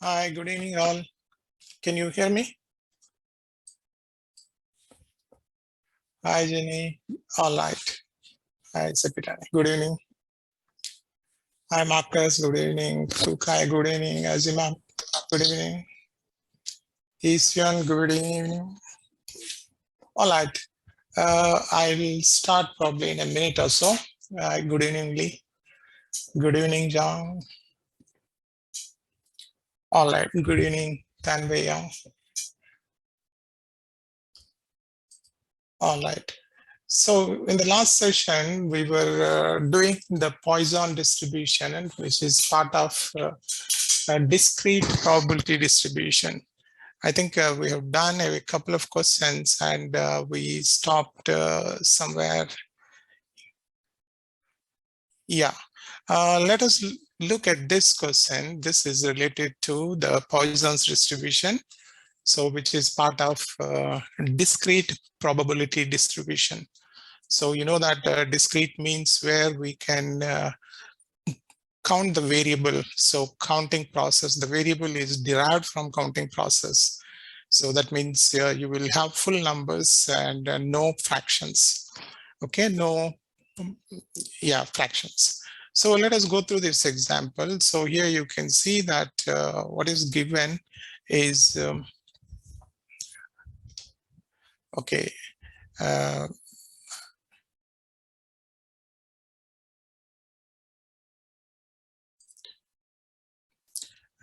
Hi, good evening all. Can you hear me? Hi, Jenny. All right. Hi, Sepitani. Good evening. Hi, Marcus. Good evening. Sukai. Good evening. Azima. Good evening. Isyan. Good evening. All right. I'll start probably in a minute or so. Good evening, Lee. Good evening, John. All right. Good evening, Tanvay Young. All right. So in the last session, we were doing the Poisson distribution, which is part of a discrete probability distribution. I think we have done a couple of questions and we stopped somewhere. Yeah. Let us look at this question. This is related to the Poisson's distribution. So which is part of discrete probability distribution. So you know that discrete means where we can count the variable. So counting process, the variable is derived from counting process. So that means you will have full numbers and no fractions. Okay, no, yeah, fractions. So let us go through this example. So here you can see that what is given is, okay,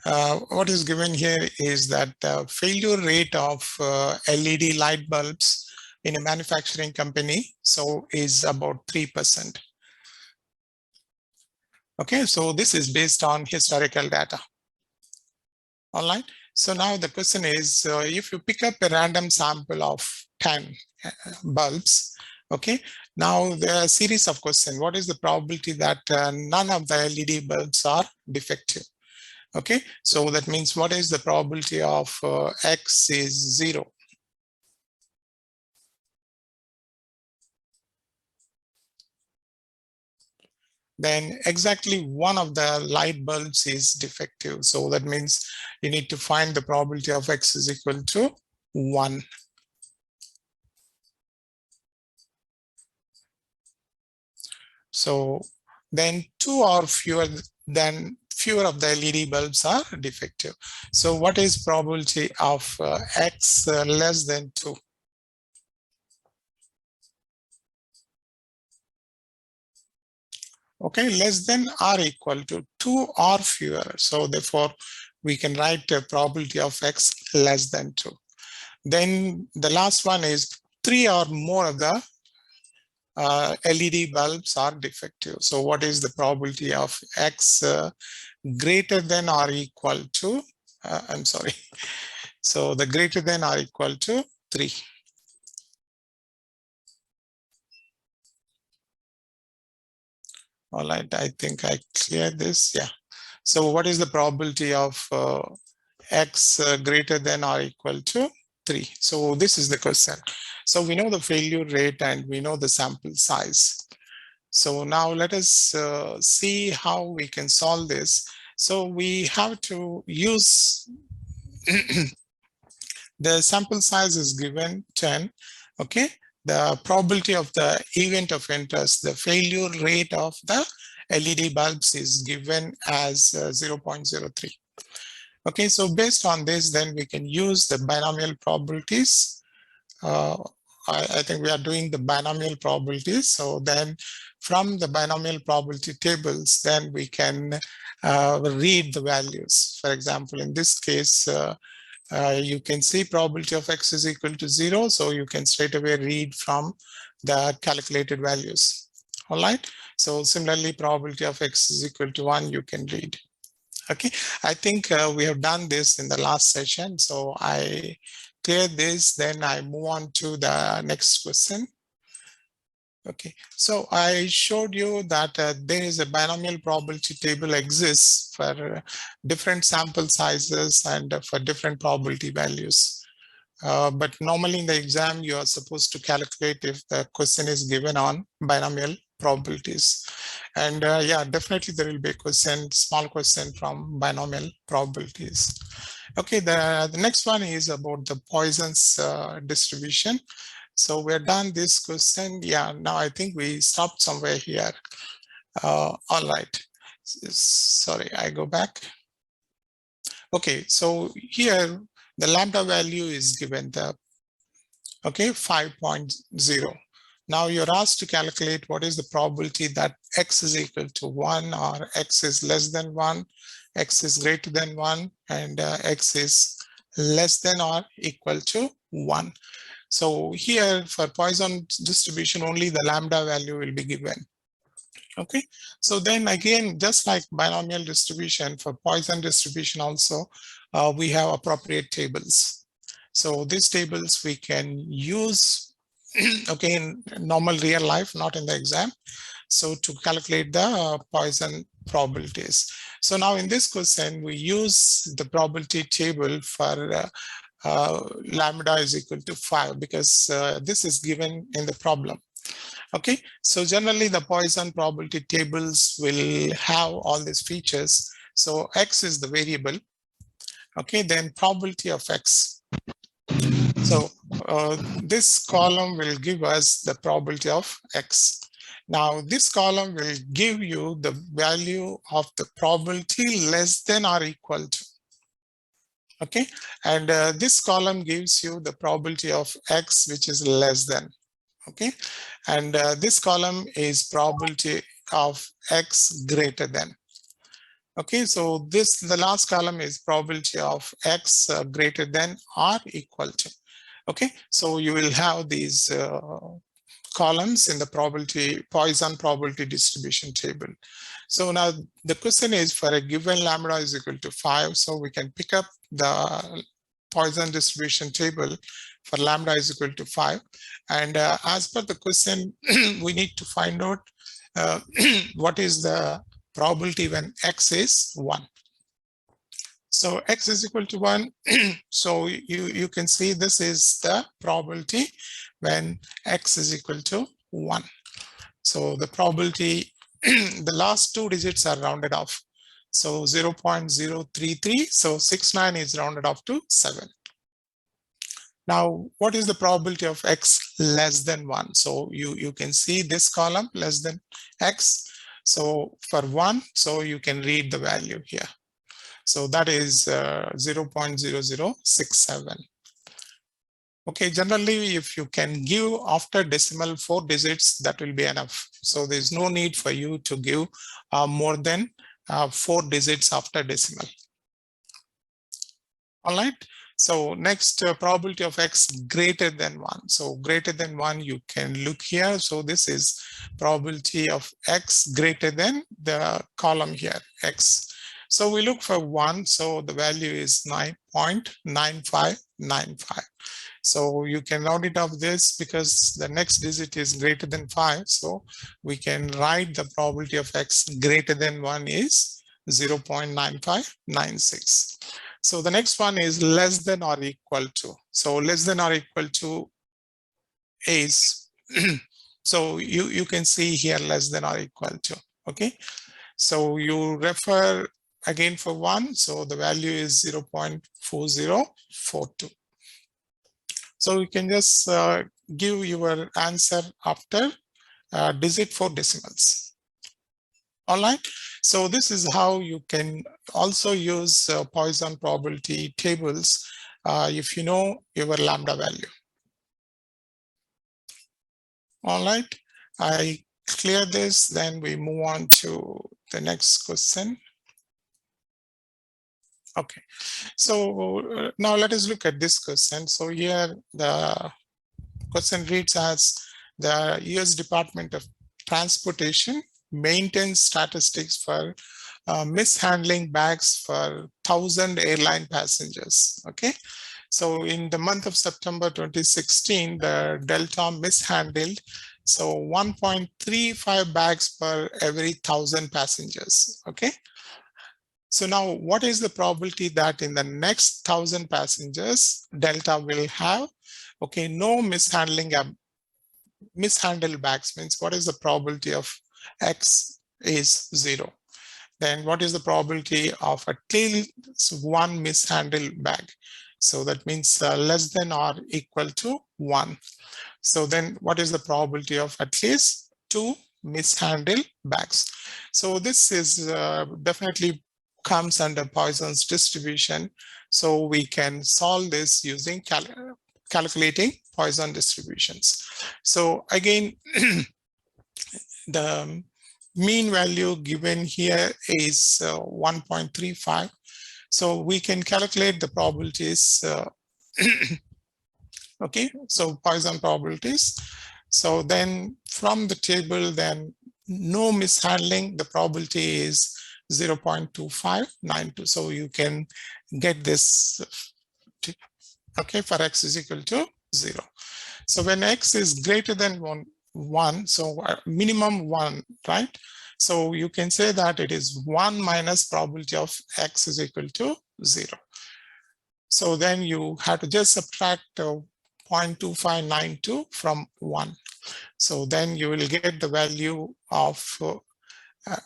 what is given here is that the failure rate of LED light bulbs in a manufacturing company so is about 3%. Okay, so this is based on historical data. All right. So now the question is, if you pick up a random sample of 10 bulbs, okay, now there are a series of questions. What is the probability that none of the LED bulbs are defective? Okay, so that means what is the probability of X is 0? Then exactly one of the light bulbs is defective. So that means you need to find the probability of X is equal to 1. So then 2 or fewer of the LED bulbs are defective. So what is probability of X less than 2? Okay, less than or equal to 2 or fewer. So therefore, we can write a probability of X less than 2. Then the last one is 3 or more of the LED bulbs are defective. So what is the probability of X greater than or equal to, I'm sorry. So the greater than or equal to 3. All right, I think I cleared this. Yeah. So what is the probability of X greater than or equal to 3? So this is the question. So we know the failure rate and we know the sample size. So now let us see how we can solve this. So we have to use the sample size is given 10. Okay. The probability of the event of interest, the failure rate of the LED bulbs is given as 0.03. Okay, so based on this, then we can use the binomial probabilities. I think we are doing the binomial probabilities. So then from the binomial probability tables, then we can read the values. For example, in this case, you can see probability of X is equal to 0. So you can straight away read from the calculated values. All right. So similarly, probability of X is equal to 1, you can read. Okay, I think we have done this in the last session. So I clear this, then I move on to the next question. Okay, so I showed you that there is a binomial probability table exists for different sample sizes and for different probability values. But normally in the exam, you are supposed to calculate if the question is given on binomial probabilities. And yeah, definitely there will be a question, small question from binomial probabilities. Okay, the next one is about the Poisson's distribution. So we're done this question. Yeah, now I think we stopped somewhere here. All right. Sorry, I go back. Okay, so here the lambda value is given the, okay, 5.0. Now you're asked to calculate what is the probability that x is equal to 1 or x is less than 1, x is greater than 1, and x is less than or equal to 1. So here for Poisson distribution, only the lambda value will be given. Okay, so then again, just like binomial distribution, for Poisson distribution also, we have appropriate tables. So these tables we can use, okay, in normal real life, not in the exam. So to calculate the Poisson probabilities. So now in this question, we use the probability table for lambda is equal to 5 because this is given in the problem. Okay, so generally the Poisson probability tables will have all these features. So x is the variable. Okay, then probability of x. So this column will give us the probability of x. Now this column will give you the value of the probability less than or equal to. Okay, and this column gives you the probability of x which is less than. Okay, and this column is probability of x greater than. Okay, so the last column is probability of x greater than or equal to. Okay, so you will have these columns in the Poisson probability distribution table. So now the question is, for a given lambda is equal to 5, so we can pick up the Poisson distribution table for lambda is equal to 5. And as per the question, we need to find out what is the probability when x is 1. So x is equal to 1. So you can see this is the probability when x is equal to 1. So the probability, the last two digits are rounded off. So 0.033. So 69 is rounded off to 7. Now, what is the probability of x less than 1? So you can see this column less than x. So for 1, so you can read the value here. So that is 0.0067. Okay, generally, if you can give after decimal 4 digits, that will be enough. So there's no need for you to give more than 4 digits after decimal. All right. So next, probability of x greater than 1. So greater than 1, you can look here. So this is probability of x greater than the column here, x. So we look for 1. So the value is 9.9595. So you can round it off this because the next digit is greater than 5. So we can write the probability of x greater than 1 is 0.9596. So the next one is less than or equal to. So less than or equal to is, so you can see here less than or equal to. Okay. So you refer again for 1. So the value is 0.4042. So you can just give your answer after digit 4 decimals. All right. So this is how you can also use Poisson probability tables if you know your lambda value. All right. I clear this, then we move on to the next question. Okay, so now let us look at this question. So here the question reads as, the US Department of Transportation maintains statistics for mishandling bags for 1,000 airline passengers. Okay, so in the month of September 2016, the Delta mishandled 1.35 bags per every 1,000 passengers. Okay. So now what is the probability that in the next 1,000 passengers, Delta will have, okay, no mishandled bags? Means what is the probability of X is 0. Then what is the probability of at least one mishandled bag? So that means less than or equal to 1. So then what is the probability of at least 2 mishandled bags? So this is definitely comes under Poisson's distribution. So we can solve this using calculating Poisson distributions. So again, the mean value given here is 1.35. So we can calculate the probabilities. Okay, so Poisson probabilities. So then from the table, then no mishandling, the probability is 0.2592. So you can get this, okay, for x is equal to 0. So when x is greater than 1, so minimum 1, right? So you can say that it is 1 minus probability of x is equal to 0. So then you have to just subtract 0.2592 from 1. So then you will get the value of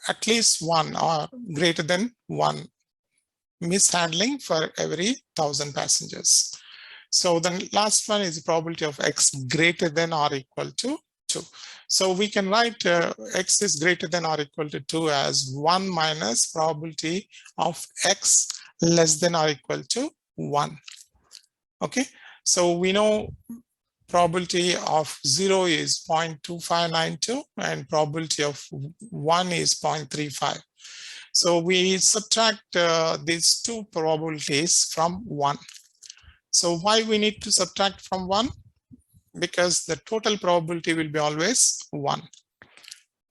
at least 1 or greater than 1 mishandling for every 1,000 passengers. So the last one is the probability of x greater than or equal to 2. So we can write x is greater than or equal to 2 as 1 minus probability of x less than or equal to 1. Okay, so we know probability of 0 is 0.2592 and probability of 1 is 0.35. So we subtract these two probabilities from 1. So why we need to subtract from 1? Because the total probability will be always 1.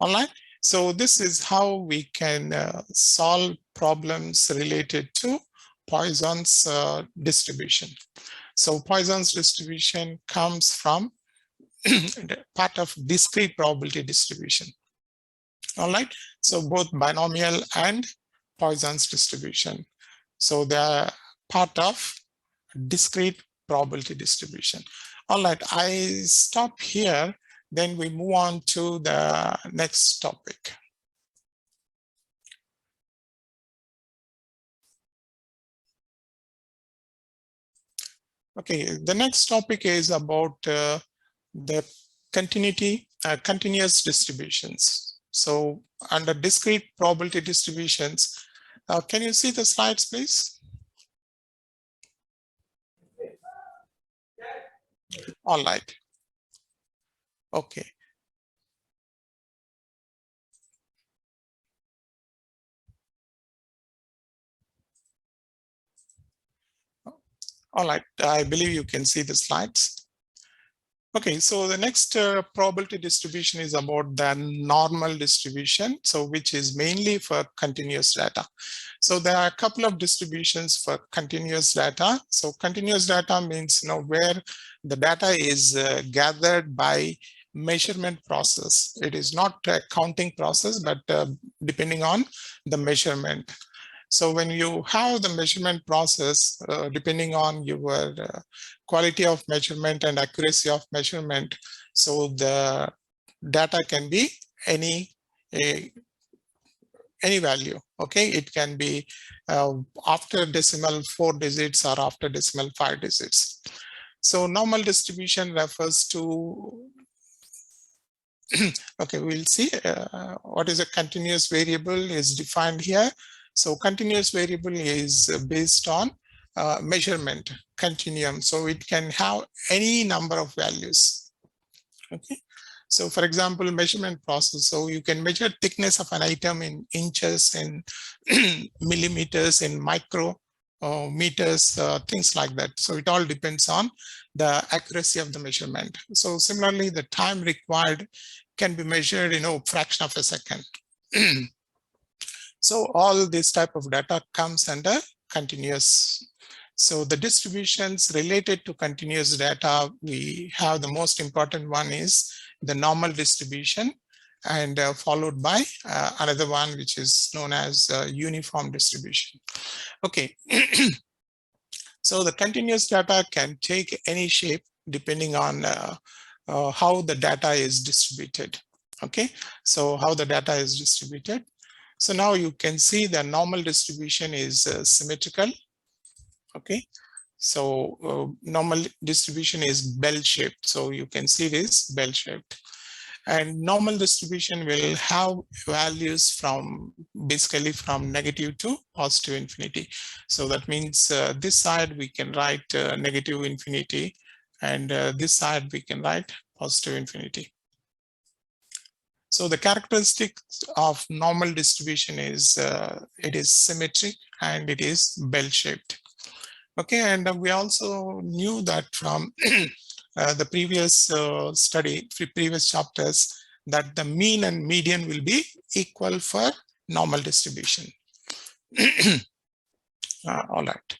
All right. So this is how we can solve problems related to Poisson's distribution. So Poisson's distribution comes from part of discrete probability distribution. All right. So both binomial and Poisson's distribution. So they are part of discrete probability distribution. All right, I stop here, then we move on to the next topic. Okay, the next topic is about the continuous distributions. So under discrete probability distributions, can you see the slides, please? All right. Okay. All right, I believe you can see the slides. Okay, so the next probability distribution is about the normal distribution, so which is mainly for continuous data. So there are a couple of distributions for continuous data. So continuous data means where the data is gathered by measurement process. It is not a counting process, but depending on the measurement. So when you have the measurement process, depending on your quality of measurement and accuracy of measurement, so the data can be any value. Okay, it can be after decimal 4 digits or after decimal 5 digits. So normal distribution refers to okay, we'll see what is a continuous variable is defined here. So continuous variable is based on measurement continuum. So it can have any number of values. Okay. So for example, measurement process. So you can measure thickness of an item in inches, in millimeters, in micrometers, things like that. So it all depends on the accuracy of the measurement. So similarly, the time required can be measured in a fraction of a second. So all this type of data comes under continuous. So the distributions related to continuous data, we have the most important one is the normal distribution, and followed by another one which is known as uniform distribution. Okay. So the continuous data can take any shape depending on how the data is distributed. Okay, so how the data is distributed. So now you can see the normal distribution is symmetrical. Okay, so normal distribution is bell shaped. So you can see this bell shaped. And normal distribution will have values from basically from negative to positive infinity. So that means this side we can write negative infinity, and this side we can write positive infinity. So the characteristics of normal distribution is it is symmetric and it is bell shaped. Okay, and we also knew that from the previous previous chapters, that the mean and median will be equal for normal distribution. All right.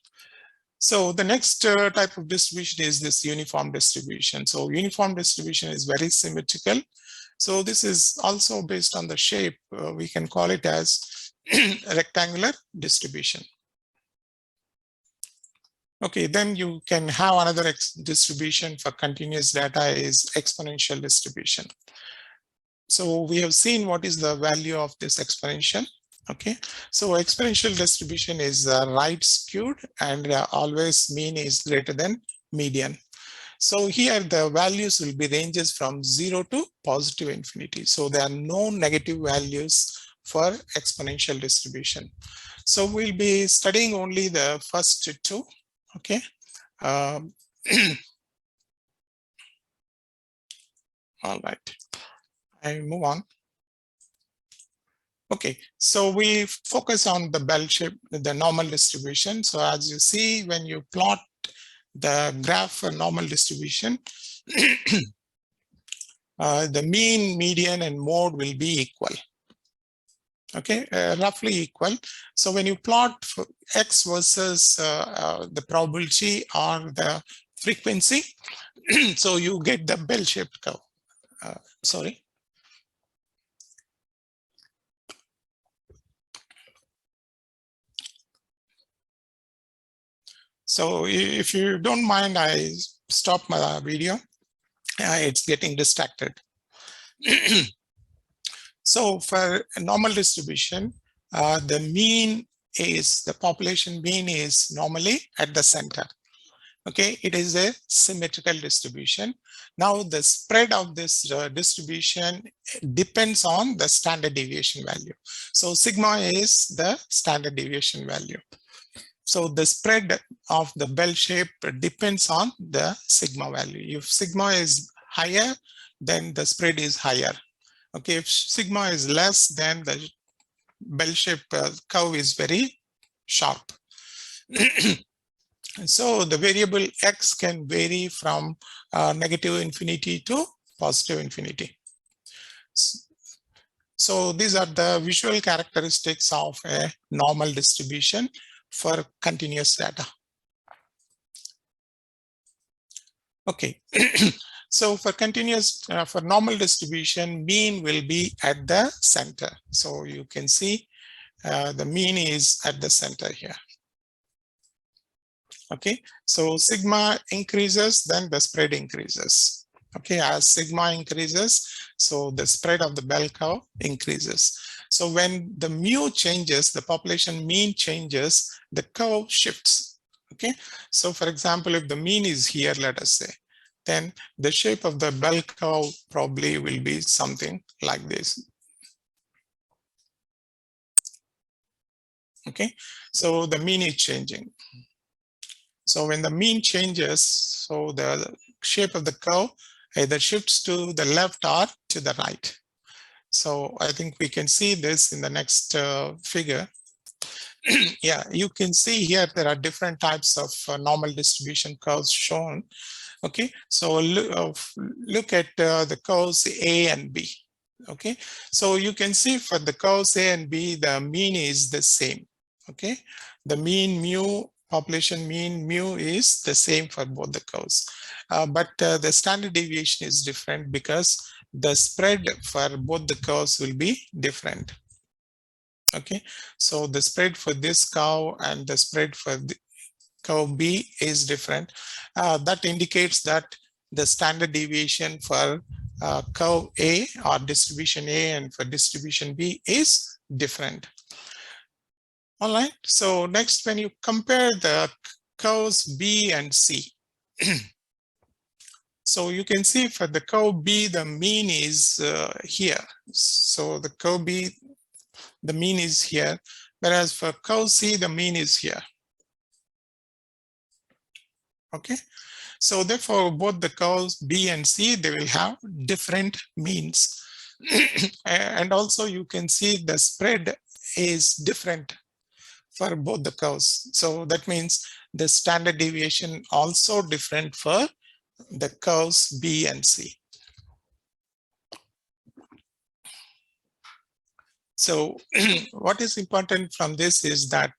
So the next type of distribution is this uniform distribution. So uniform distribution is very symmetrical. So this is also based on the shape. We can call it as rectangular distribution. Okay, then you can have another distribution for continuous data is exponential distribution. So we have seen what is the value of this exponential. Okay, so exponential distribution is right skewed, and always mean is greater than median. So here the values will be ranges from 0 to positive infinity. So there are no negative values for exponential distribution. So we'll be studying only the first two. Okay. All right. I move on. Okay, so we focus on the bell shape, the normal distribution. So as you see, when you plot the graph for normal distribution, the mean, median, and mode will be equal. Okay, roughly equal. So when you plot for x versus the probability or the frequency, so you get the bell-shaped curve. Sorry. So if you don't mind, I stop my video. It's getting distracted. So for a normal distribution, the mean is, the population mean is normally at the center. Okay, it is a symmetrical distribution. Now the spread of this distribution depends on the standard deviation value. So sigma is the standard deviation value. So the spread of the bell shape depends on the sigma value. If sigma is higher, then the spread is higher. Okay, if sigma is less, then the bell-shaped curve is very sharp. So the variable x can vary from negative infinity to positive infinity. So these are the visual characteristics of a normal distribution for continuous data. Okay. So for continuous, for normal distribution, mean will be at the center. So you can see the mean is at the center here. Okay, so sigma increases, then the spread increases. Okay, as sigma increases, so the spread of the bell curve increases. So when the mu changes, the population mean changes, the curve shifts. Okay, so for example, if the mean is here, let us say, then the shape of the bell curve probably will be something like this. Okay, so the mean is changing. So when the mean changes, so the shape of the curve either shifts to the left or to the right. So I think we can see this in the next figure. Yeah, you can see here there are different types of normal distribution curves shown. Okay, so look at the curves A and B. Okay, so you can see for the curves A and B, the mean is the same. Okay, the mean mu, population mean mu is the same for both the curves. But the standard deviation is different because the spread for both the curves will be different. Okay, so the spread for this curve and the spread for the curve B is different. That indicates that the standard deviation for curve A or distribution A and for distribution B is different. All right, so next, when you compare the curves B and C, so you can see for the curve B, the mean is here. So the curve B, the mean is here, whereas for curve C, the mean is here. Okay, so therefore both the curves B and C, they will have different means. And also you can see the spread is different for both the curves. So that means the standard deviation also different for the curves B and C. So what is important from this is that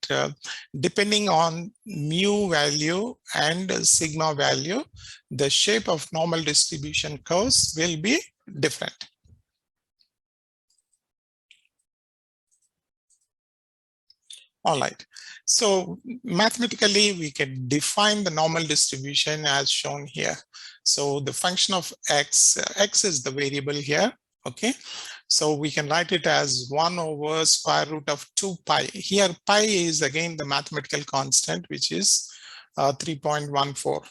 depending on mu value and sigma value, the shape of normal distribution curves will be different. All right. So mathematically, we can define the normal distribution as shown here. So the function of x, x is the variable here. Okay. So we can write it as 1 over square root of 2 pi. Here, pi is again the mathematical constant, which is 3.14,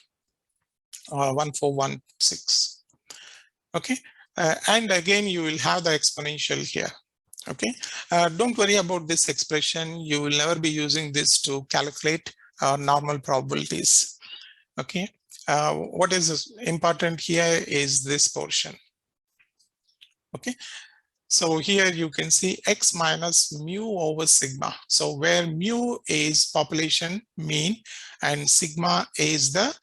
1416. Okay. And again, you will have the exponential here. Okay, don't worry about this expression. You will never be using this to calculate normal probabilities. Okay, what is important here is this portion. Okay, so here you can see x minus mu over sigma. So where mu is population mean and sigma is the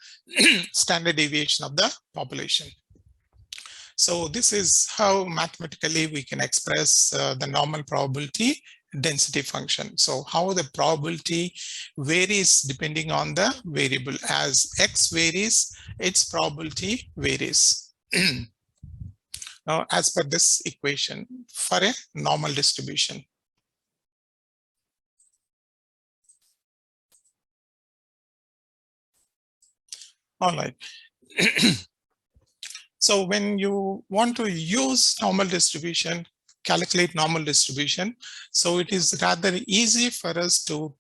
standard deviation of the population. So this is how mathematically we can express the normal probability density function. So how the probability varies depending on the variable. As x varies, its probability varies. Now, as per this equation for a normal distribution. All right. So when you want to use normal distribution, calculate normal distribution, so it is rather easy for us to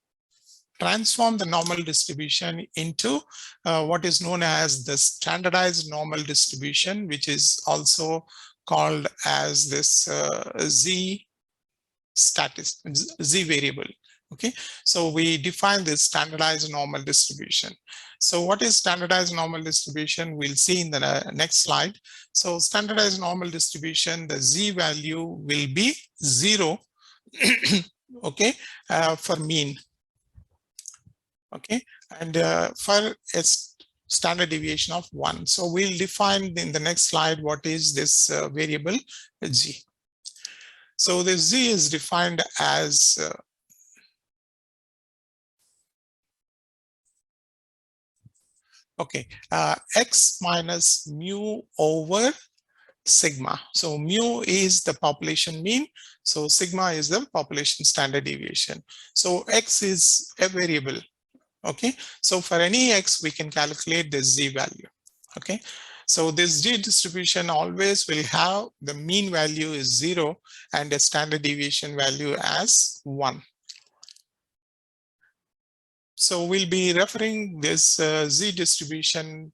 transform the normal distribution into what is known as the standardized normal distribution, which is also called as this z variable. Okay, so we define this standardized normal distribution. So what is standardized normal distribution? We'll see in the next slide. So standardized normal distribution, the z value will be 0, okay, for mean. Okay, and for a standard deviation of 1. So we'll define in the next slide what is this variable z. So the z is defined as x minus mu over sigma. So mu is the population mean. So sigma is the population standard deviation. So x is a variable. Okay, so for any x, we can calculate the z value. Okay, so this z distribution always will have the mean value is 0 and a standard deviation value as 1. So we'll be referring this z distribution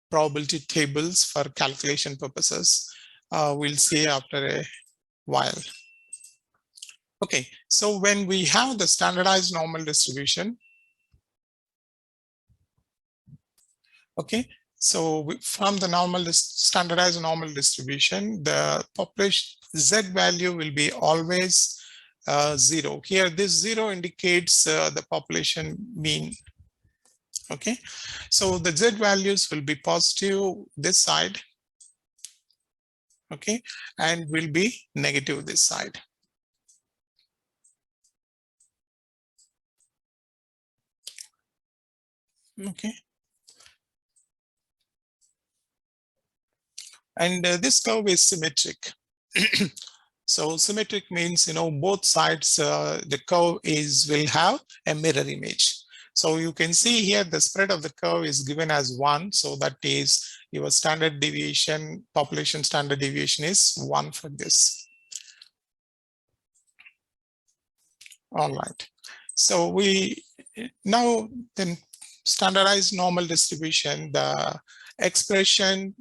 probability tables for calculation purposes. We'll see after a while. Okay, so when we have the standardized normal distribution, okay, so from the standardized normal distribution, the population z value will be always 0. Here, this 0 indicates the population mean. Okay, so the z values will be positive this side, okay, and will be negative this side. Okay, and this curve is symmetric. So symmetric means, you know, both sides, the curve will have a mirror image. So you can see here the spread of the curve is given as 1. So that is your standard deviation, population standard deviation is 1 for this. All right. So we now then standardized normal distribution, the expression,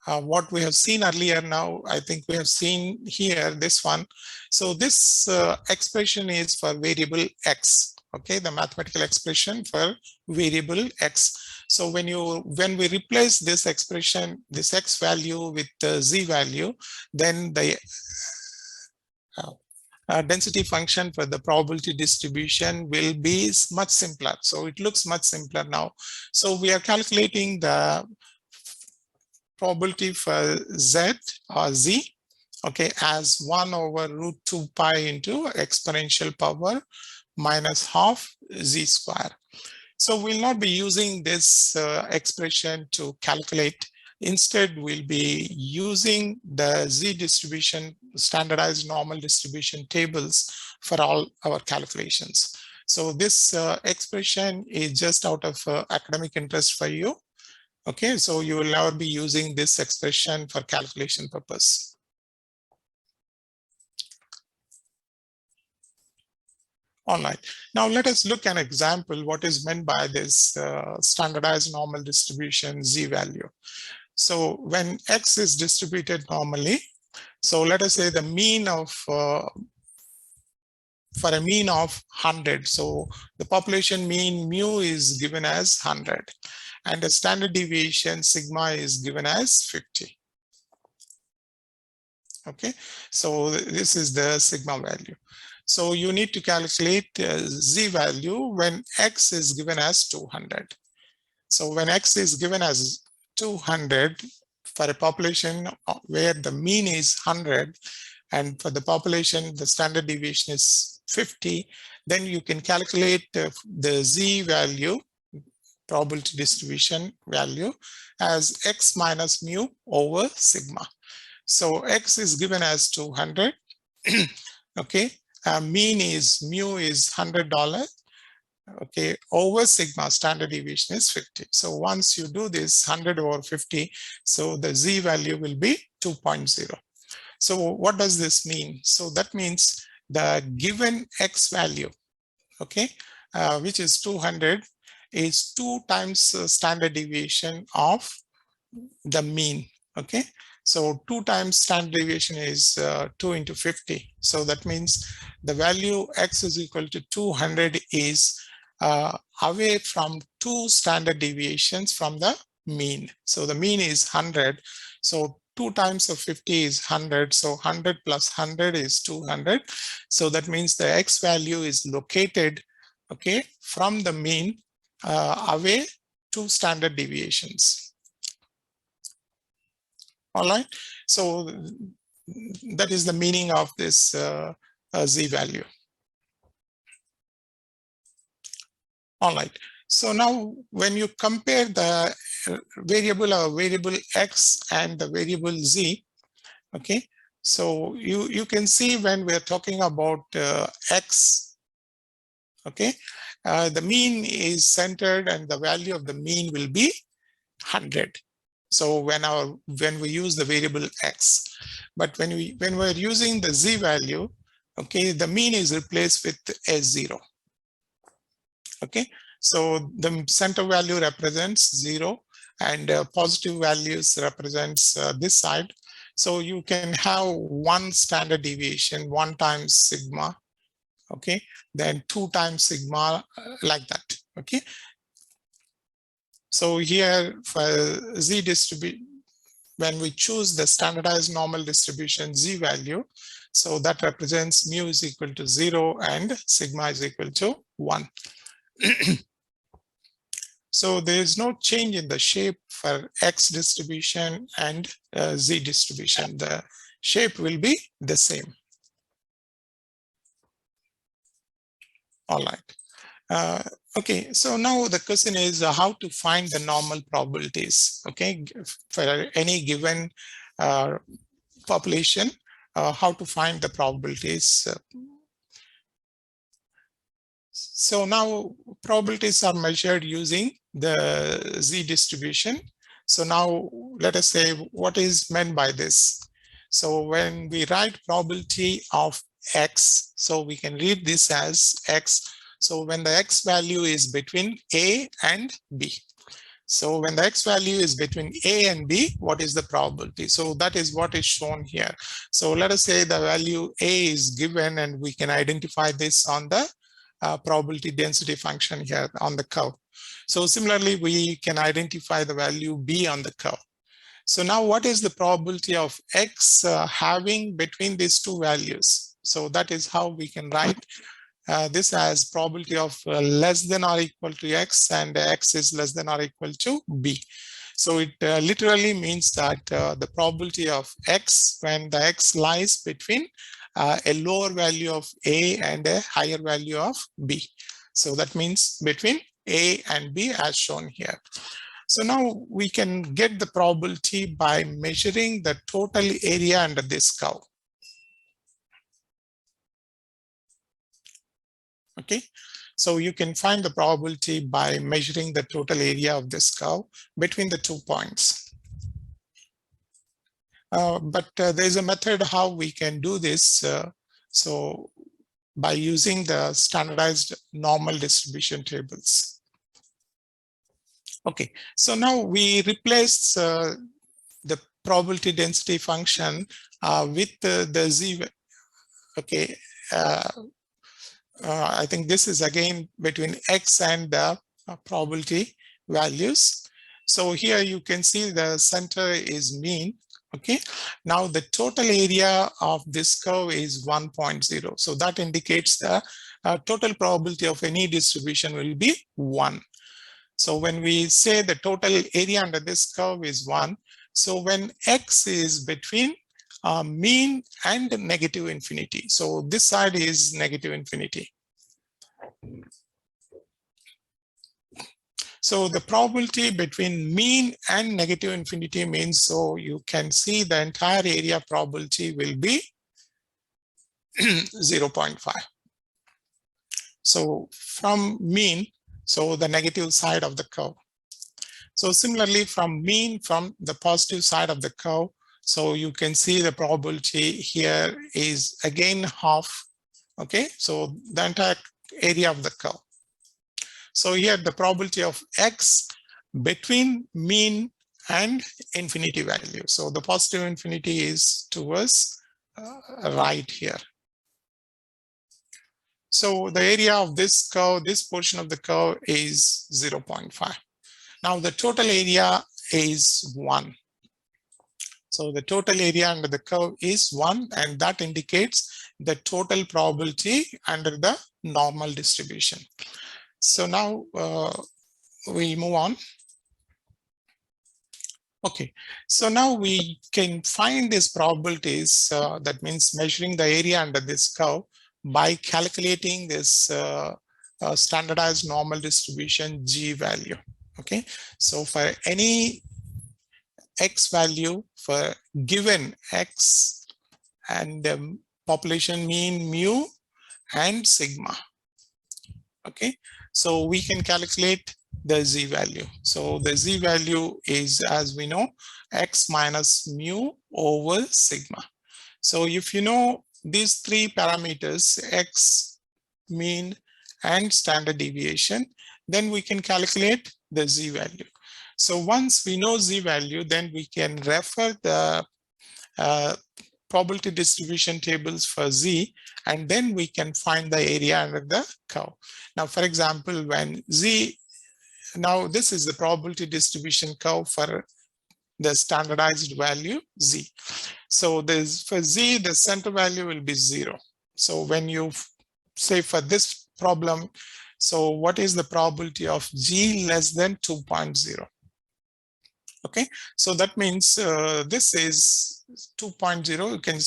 what we have seen earlier. Now I think we have seen here this one. So this expression is for variable x. Okay, the mathematical expression for variable x. So when we replace this expression, this x value with the z value, then the density function for the probability distribution will be much simpler. So it looks much simpler now. So we are calculating the probability for z or z, okay, as 1 over root 2 pi into exponential power minus half z square. So we'll not be using this expression to calculate. Instead, we'll be using the z distribution, standardized normal distribution tables for all our calculations. So this expression is just out of academic interest for you. Okay, so you will never be using this expression for calculation purpose. All right, now let us look at an example what is meant by this standardized normal distribution z value. So when x is distributed normally, so let us say the mean of, for a mean of 100, so the population mean mu is given as 100 and the standard deviation sigma is given as 50. Okay, so this is the sigma value. So you need to calculate z value when x is given as 200. So when x is given as 200 for a population where the mean is 100 and for the population the standard deviation is 50, then you can calculate the z value, probability distribution value, as x minus mu over sigma. So x is given as 200. Okay, mean is mu is $100. Okay, over sigma, standard deviation is 50. So once you do this 100 over 50, so the z value will be 2.0. So what does this mean? So that means the given x value, okay, which is 200, is 2 times standard deviation of the mean. Okay, so 2 times standard deviation is 2 into 50. So that means the value x is equal to 200 is away from 2 standard deviations from the mean. So the mean is 100. So 2 times of 50 is 100. So 100 plus 100 is 200. So that means the x value is located, okay, from the mean away 2 standard deviations. All right. So that is the meaning of this z value. All right. So now when you compare the variable x and the variable z, okay, so you can see when we're talking about x, okay, the mean is centered and the value of the mean will be 100. So when we use the variable x, but when we're using the z value, okay, the mean is replaced with a 0. Okay, so the center value represents 0 and positive values represents this side. So you can have 1 standard deviation, 1 times sigma, okay, then 2 times sigma, like that. Okay, so here for z distribution, when we choose the standardized normal distribution z value, so that represents mu is equal to 0 and sigma is equal to 1. So there is no change in the shape for x distribution and z distribution. The shape will be the same. All right. Okay, so now the question is how to find the normal probabilities, okay, for any given population, how to find the probabilities. So now probabilities are measured using the Z distribution. So now let us say what is meant by this. So when we write probability of X, so we can read this as X. So when the X value is between A and B. So when the X value is between A and B, what is the probability? So that is what is shown here. So let us say the value A is given and we can identify this on the probability density function here on the curve. So similarly, we can identify the value B on the curve. So now what is the probability of X having between these two values? So that is how we can write this as probability of less than or equal to X and X is less than or equal to B. So it literally means that the probability of X when the X lies between a lower value of A and a higher value of B. So that means between A and B as shown here. So now we can get the probability by measuring the total area under this curve. Okay, so you can find the probability by measuring the total area of this curve between the 2 points. But there's a method how we can do this. So by using the standardized normal distribution tables. Okay, so now we replace the probability density function with the Z. Okay, I think this is again between X and the probability values. So here you can see the center is mean. Okay, now the total area of this curve is 1.0. So that indicates the total probability of any distribution will be 1. So when we say the total area under this curve is 1, so when X is between mean and negative infinity. So this side is negative infinity. So the probability between mean and negative infinity means, so you can see the entire area probability will be 0.5. So from mean, so the negative side of the curve. So similarly from mean from the positive side of the curve, so you can see the probability here is again half. Okay, so the entire area of the curve. So here the probability of X between mean and infinity value. So the positive infinity is towards right here. So the area of this curve, this portion of the curve is 0.5. Now the total area is 1. So the total area under the curve is 1, and that indicates the total probability under the normal distribution. So now we move on. Okay, so now we can find these probabilities, that means measuring the area under this curve by calculating this standardized normal distribution G value. Okay, so for any X value for given X and population mean mu and sigma. Okay, so we can calculate the Z value. So the Z value is, as we know, X minus mu over sigma. So if you know these three parameters, X, mean, and standard deviation, then we can calculate the Z value. So once we know Z value, then we can refer the probability distribution tables for Z, and then we can find the area under the curve. Now, for example, when Z, now this is the probability distribution curve for the standardized value Z. So there's for Z, the center value will be 0. So when you say for this problem, so what is the probability of G less than 2.0? Okay, so that means this is 2.0. You can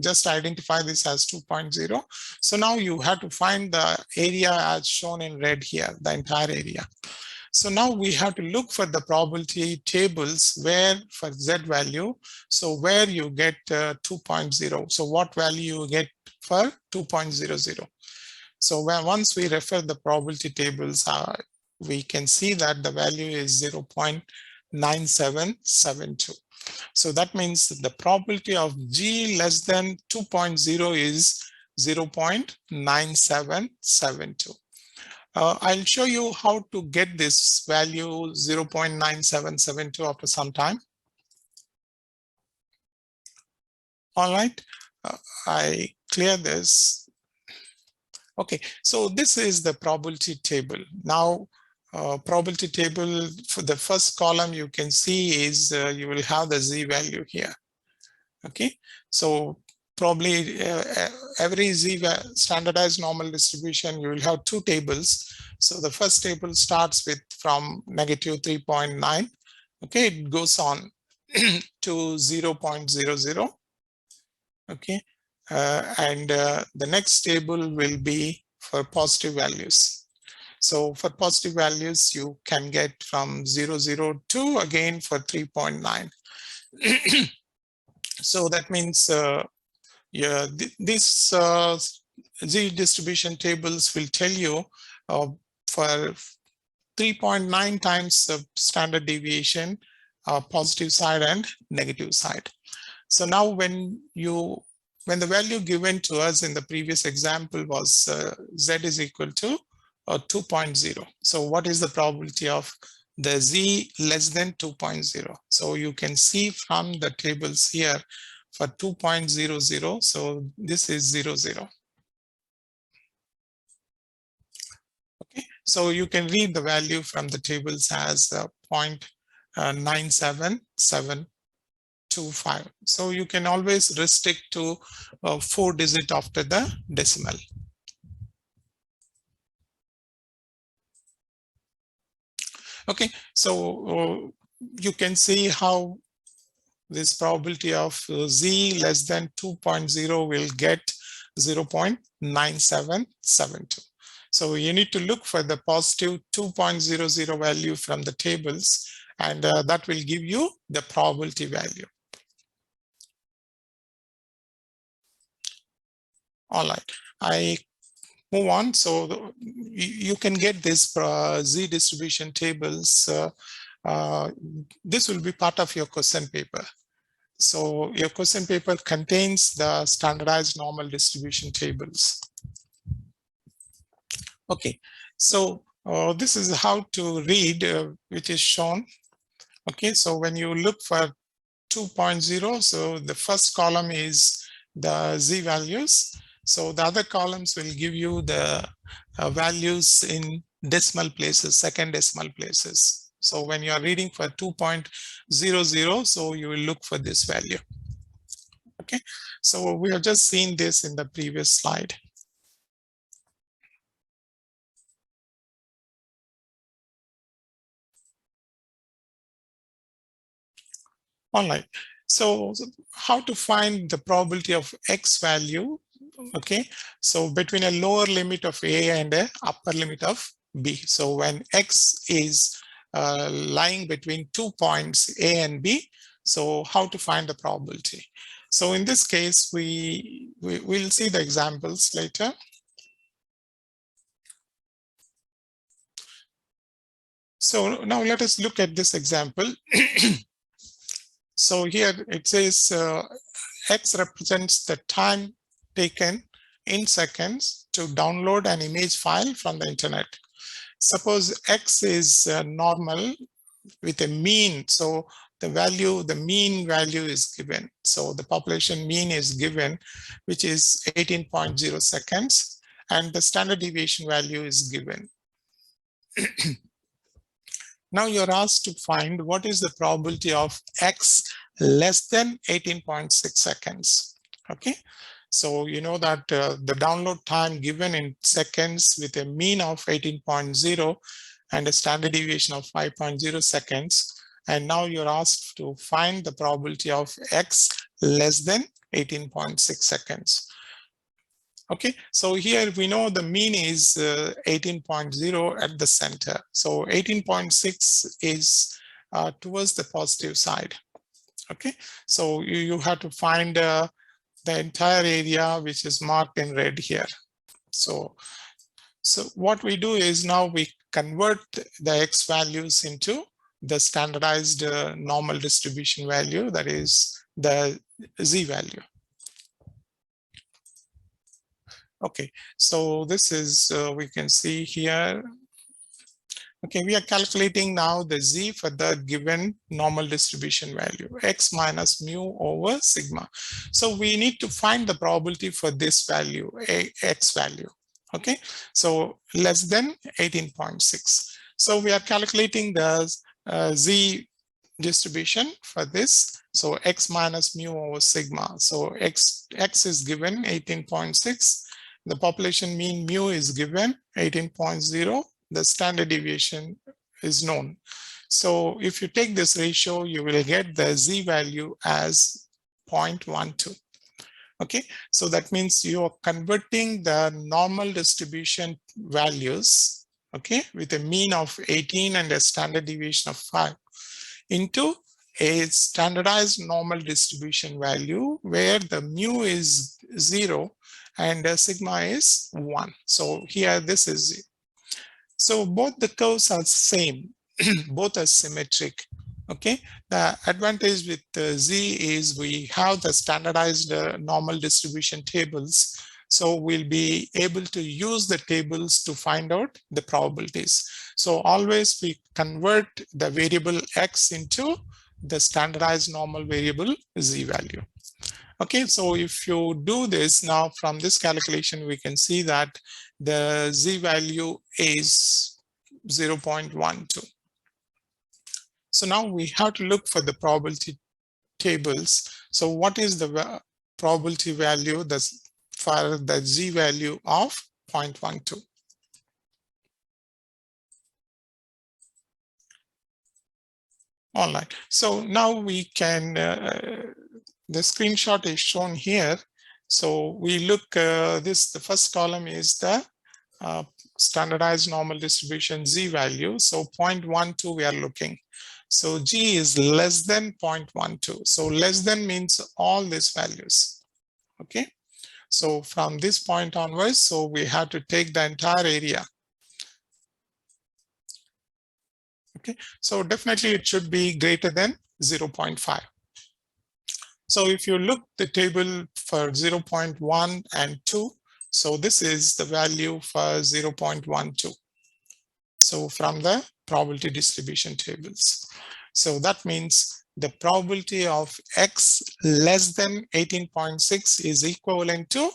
just identify this as 2.0. So now you have to find the area as shown in red here, the entire area. So now we have to look for the probability tables where for Z value, so where you get 2.0. So what value you get for 2.00. So once we refer the probability tables, we can see that the value is 0.9772. So that means the probability of G less than 2.0 is 0.9772. I'll show you how to get this value 0.9772 after some time. All right, I clear this. Okay, so this is the probability table. Now, probability table for the first column you can see is you will have the Z value here. Okay, so probably every Z standardized normal distribution, you will have two tables. So the first table starts with from negative 3.9. Okay, it goes on to 0.00. Okay, and the next table will be for positive values. So for positive values, you can get from 002 again for 3.9. So that means these Z distribution tables will tell you for 3.9 times the standard deviation, positive side and negative side. So now when the value given to us in the previous example was Z is equal to 2.0. So what is the probability of the Z less than 2.0? So you can see from the tables here for 2.00. So this is 00. Okay, so you can read the value from the tables as 0.97725. So you can always restrict to 4 digit after the decimal. Okay, so you can see how this probability of Z less than 2.0 will get 0.9772. So you need to look for the positive 2.00 value from the tables, and that will give you the probability value. All right, I move on. So you can get this Z distribution tables. This will be part of your question paper. So your question paper contains the standardized normal distribution tables. Okay, so this is how to read, which is shown. Okay, so when you look for 2.0, so the first column is the Z values. So the other columns will give you the values in decimal places, second decimal places. So when you are reading for 2.00, so you will look for this value. Okay, so we have just seen this in the previous slide. All right, so how to find the probability of X value? Okay, so between a lower limit of A and a upper limit of B. So when X is lying between 2 points A and B, so how to find the probability? So in this case, we'll see the examples later. So now let us look at this example. So here it says X represents the time taken in seconds to download an image file from the internet. Suppose X is normal with a mean. So the mean value is given. So the population mean is given, which is 18.0 seconds, and the standard deviation value is given. Now you're asked to find what is the probability of X less than 18.6 seconds. Okay, so you know that the download time given in seconds with a mean of 18.0 and a standard deviation of 5.0 seconds. And now you're asked to find the probability of X less than 18.6 seconds. Okay, so here we know the mean is 18.0 at the center. So 18.6 is towards the positive side. Okay, so you have to find the entire area which is marked in red here. So So what we do is now we convert the X values into the standardized normal distribution value, that is the Z value. Okay, so this is, we can see here. Okay, we are calculating now the Z for the given normal distribution value, X minus mu over sigma. So we need to find the probability for this value, X value. Okay, so less than 18.6. So we are calculating the Z distribution for this. So X minus mu over sigma. So X is given 18.6. The population mean mu is given 18.0. The standard deviation is known. So if you take this ratio, you will get the Z value as 0.12. Okay, so that means you are converting the normal distribution values, okay, with a mean of 18 and a standard deviation of 5 into a standardized normal distribution value where the mu is 0 and the sigma is 1. So here this is 0. So both the curves are same, both are symmetric. Okay, the advantage with Z is we have the standardized normal distribution tables. So we'll be able to use the tables to find out the probabilities. So always we convert the variable X into the standardized normal variable Z value. Okay, so if you do this now from this calculation, we can see that the Z value is 0.12. So now we have to look for the probability tables. So what is the probability value that's for the Z value of 0.12? All right, so now we can, the screenshot is shown here. So we look, the first column is the standardized normal distribution Z value. So 0.12 we are looking. So G is less than 0.12. So less than means all these values. Okay. So from this point onwards, so we have to take the entire area. Okay. So definitely it should be greater than 0.5. So if you look the table for 0.1 and 2, so this is the value for 0.12. So from the probability distribution tables. So that means the probability of X less than 18.6 is equivalent to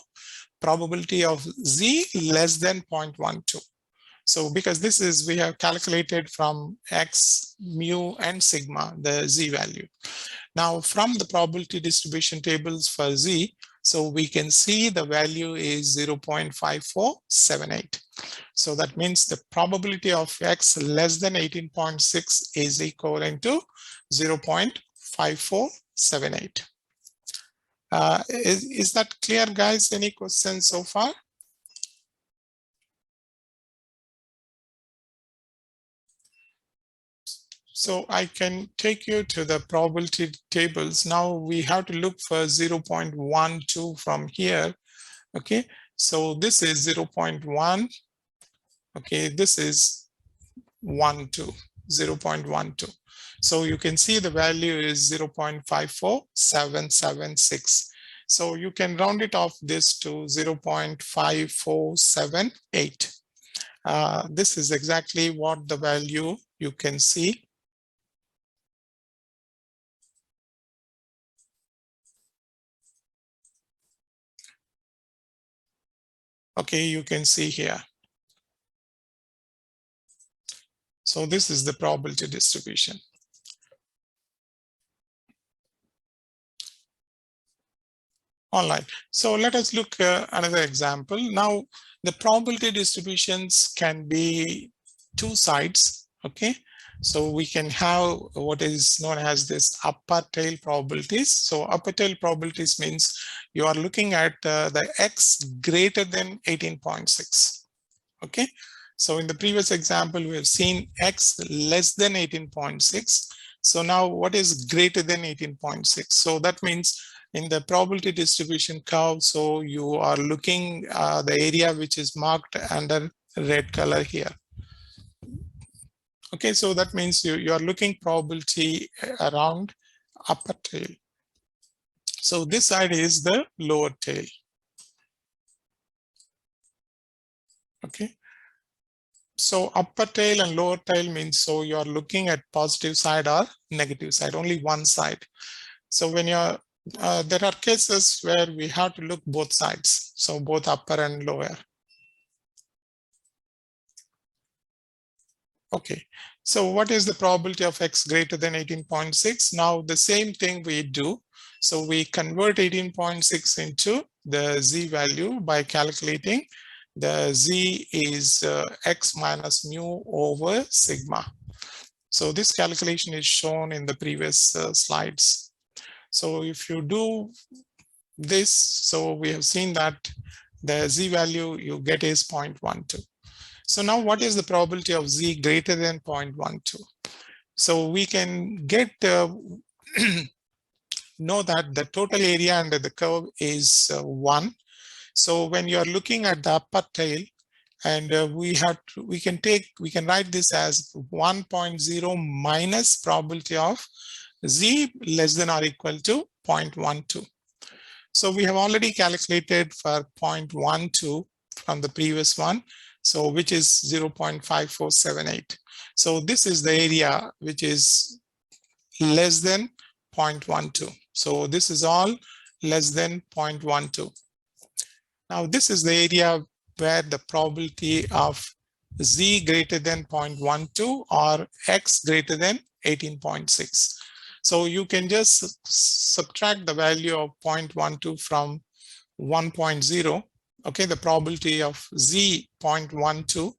probability of Z less than 0.12. So because this is, we have calculated from X, mu and sigma, the Z value. Now from the probability distribution tables for Z, so we can see the value is 0.5478. So that means the probability of X less than 18.6 is equivalent to 0.5478. Is that clear, guys? Any questions so far? So I can take you to the probability tables. Now we have to look for 0.12 from here. Okay, so this is 0.1. Okay, this is 0.12. So you can see the value is 0.54776. So you can round it off this to 0.5478. This is exactly what the value you can see. Okay, you can see here. So this is the probability distribution. All right, so let us look another example. Now, the probability distributions can be two sides, okay? So we can have what is known as this upper tail probabilities. So upper tail probabilities means you are looking at the X greater than 18.6, okay? So in the previous example, we have seen X less than 18.6. So now what is greater than 18.6? So that means in the probability distribution curve, so you are looking the area which is marked under red color here. Okay, so that means you are looking probability around upper tail. So this side is the lower tail. Okay. So upper tail and lower tail means, so you are looking at positive side or negative side, only one side. So when you're, there are cases where we have to look both sides. So both upper and lower. Okay, so what is the probability of X greater than 18.6? Now the same thing we do. So we convert 18.6 into the Z value by calculating the Z is X minus mu over sigma. So this calculation is shown in the previous slides. So if you do this, so we have seen that the Z value you get is 0.12. So now what is the probability of Z greater than 0.12? So we can get know that the total area under the curve is 1. So when you are looking at the upper tail, and we can write this as 1.0 minus probability of Z less than or equal to 0.12. So we have already calculated for 0.12 from the previous one, so which is 0.5478. So this is the area which is less than 0.12. So this is all less than 0.12. Now this is the area where the probability of Z greater than 0.12 or X greater than 18.6. So you can just subtract the value of 0.12 from 1.0, okay, the probability of Z 0.12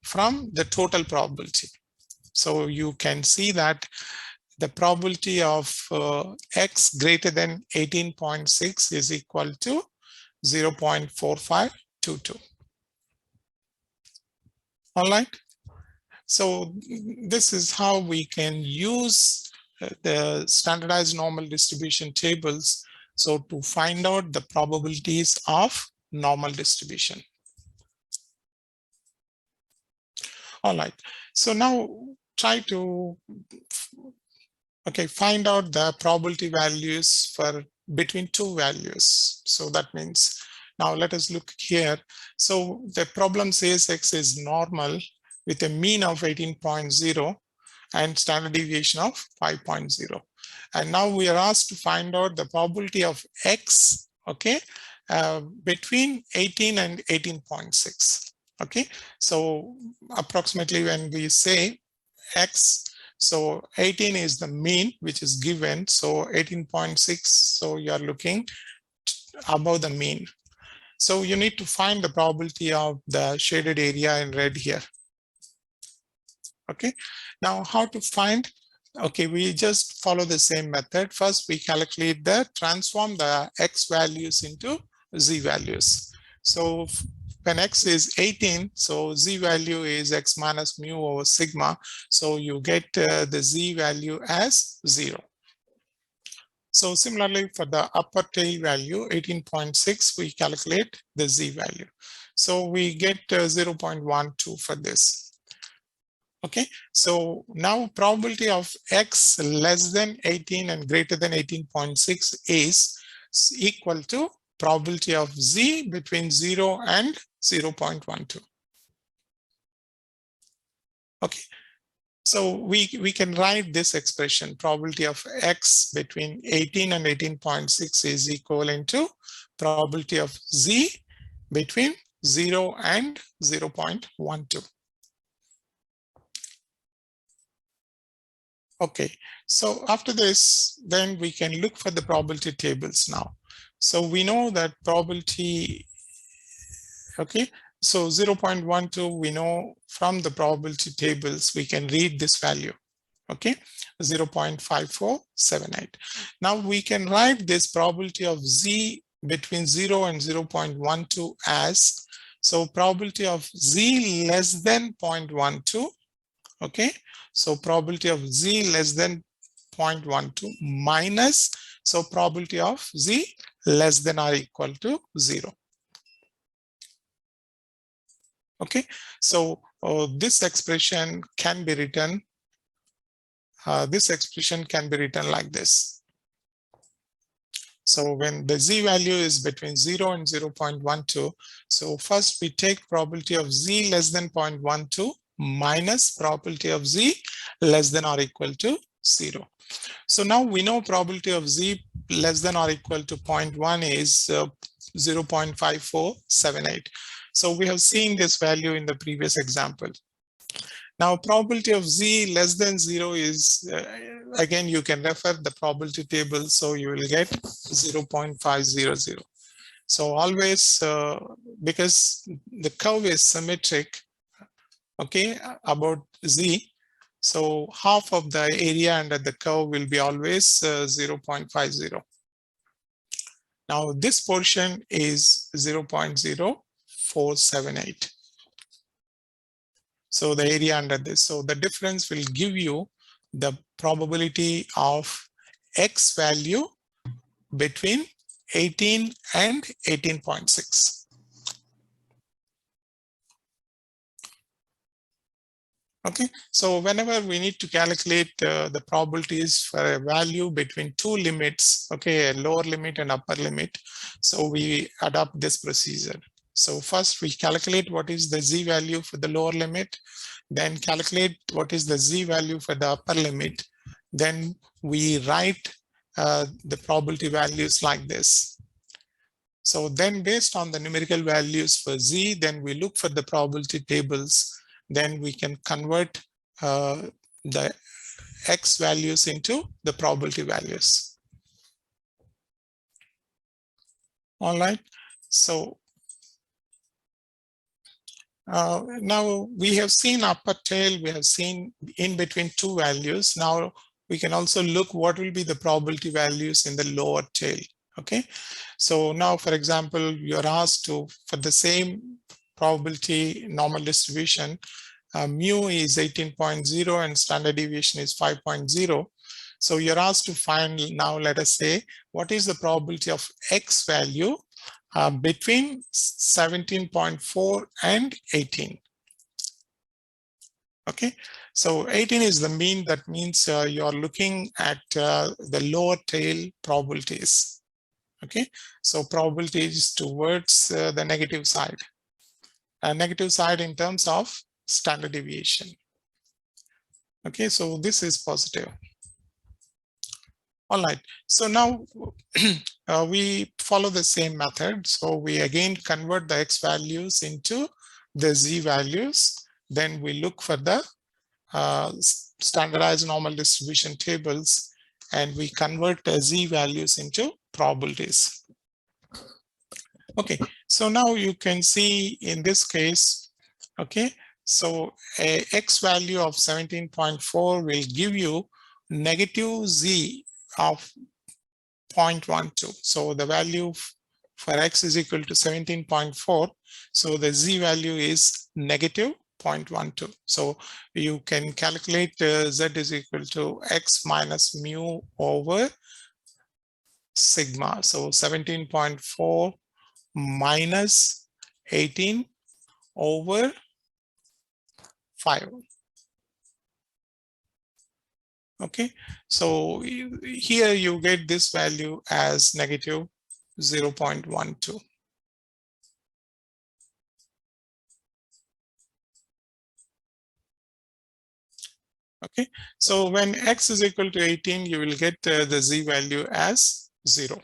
from the total probability. So you can see that the probability of X greater than 18.6 is equal to 0.4522. All right. So this is how we can use the standardized normal distribution tables, so to find out the probabilities of normal distribution. All right. So now try to find out the probability values for between two values. So that means now let us look here. So the problem says X is normal with a mean of 18.0 and standard deviation of 5.0. And now we are asked to find out the probability of X, between 18 and 18.6. Okay, so approximately when we say X, so 18 is the mean which is given, so 18.6, so you are looking above the mean. So you need to find the probability of the shaded area in red here. Okay, now how to find? Okay, we just follow the same method. First, we calculate transform the X values into Z values. So when X is 18, so Z value is X minus mu over sigma. So you get the Z value as 0. So similarly, for the upper tail value, 18.6, we calculate the Z value. So we get 0.12 for this. Okay, so now probability of X less than 18 and greater than 18.6 is equal to probability of Z between 0 and 0.12. Okay, so we can write this expression, probability of X between 18 and 18.6 is equivalent to probability of Z between 0 and 0.12. Okay, so after this, then we can look for the probability tables now. So we know that probability, okay, so 0.12, we know from the probability tables, we can read this value, okay, 0.5478. Now we can write this probability of Z between 0 and 0.12 as, so probability of Z less than 0.12, okay, so probability of Z less than 0.12 minus, so probability of Z less than or equal to 0. Okay, so this expression can be written. This expression can be written like this. So when the z value is between 0 and 0.12, so first we take probability of z less than 0.12 minus probability of z less than or equal to 0. So now we know probability of z less than or equal to 0.1 is 0.5478. So we have seen this value in the previous example. Now probability of z less than 0 is, again, you can refer the probability table, so you will get 0.500. So always, because the curve is symmetric, okay, about z, so half of the area under the curve will be always 0.50. Now this portion is 0.0478. So the area under this, so the difference will give you the probability of X value between 18 and 18.6. Okay, so whenever we need to calculate the probabilities for a value between two limits, okay, a lower limit and upper limit, so we adopt this procedure. So first we calculate what is the z value for the lower limit, then calculate what is the z value for the upper limit, then we write the probability values like this. So then based on the numerical values for z, then we look for the probability tables, then we can convert the X values into the probability values. All right, so now we have seen upper tail, we have seen in between two values. Now we can also look what will be the probability values in the lower tail. Okay, so now for example, you're asked to, for the same probability normal distribution, mu is 18.0 and standard deviation is 5.0. So you're asked to find, now let us say, what is the probability of X value between 17.4 and 18. Okay, so 18 is the mean. That means you're looking at the lower tail probabilities. Okay, so probabilities towards the negative side. Negative side in terms of standard deviation. Okay, so this is positive. All right, so now we follow the same method. So we again convert the X values into the Z values. Then we look for the standardized normal distribution tables, and we convert the Z values into probabilities. Okay, so now you can see in this case, okay, so a X value of 17.4 will give you negative Z of 0.12. So the value for X is equal to 17.4. So the Z value is negative 0.12. So you can calculate Z is equal to X minus mu over sigma. So 17.4 minus 18 over 5. Okay, so here you get this value as negative 0.12. Okay, so when X is equal to 18, you will get the Z value as 0.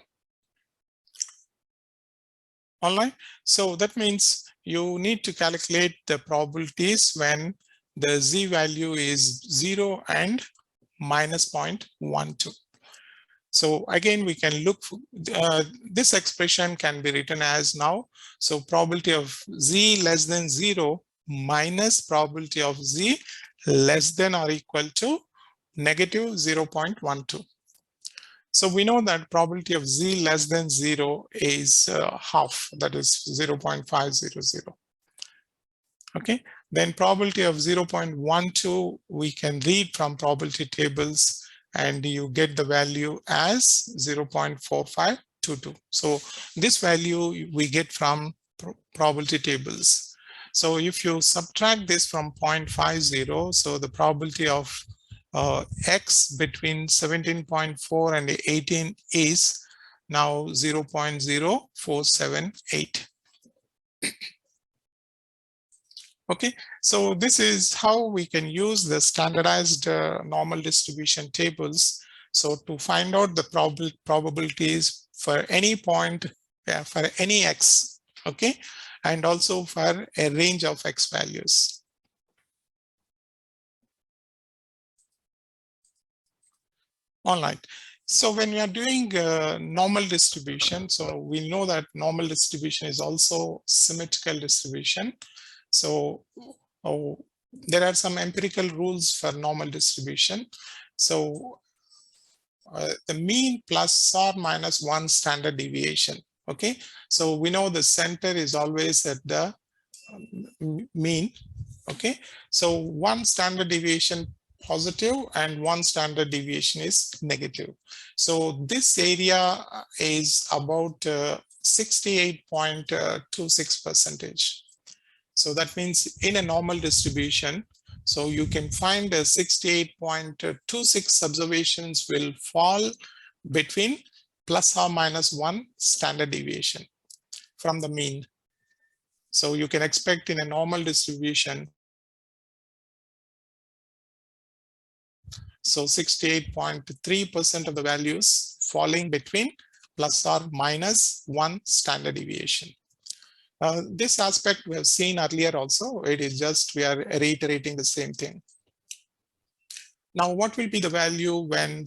All right, so that means you need to calculate the probabilities when the Z value is 0 and minus 0.12. So again, we can look, this expression can be written as now. So probability of Z less than 0 minus probability of Z less than or equal to negative 0.12. So we know that probability of Z less than 0 is half, that is 0.500. Okay, then probability of 0.12 we can read from probability tables, and you get the value as 0.4522. So this value we get from probability tables. So if you subtract this from 0.50, so the probability of X between 17.4 and 18 is now 0.0478. Okay, so this is how we can use the standardized normal distribution tables. So to find out the probabilities for any point, for any X, okay, and also for a range of X values. All right. So when we are doing normal distribution, so we know that normal distribution is also symmetrical distribution. So there are some empirical rules for normal distribution. So the mean plus or minus 1 standard deviation. Okay, so we know the center is always at the mean. Okay, so 1 standard deviation positive and 1 standard deviation is negative. So this area is about 68.26%. So that means in a normal distribution, so you can find 68.26 observations will fall between plus or minus 1 standard deviation from the mean. So you can expect in a normal distribution, so 68.3% of the values falling between plus or minus 1 standard deviation. This aspect we have seen earlier also. It is just we are reiterating the same thing. Now, what will be the value when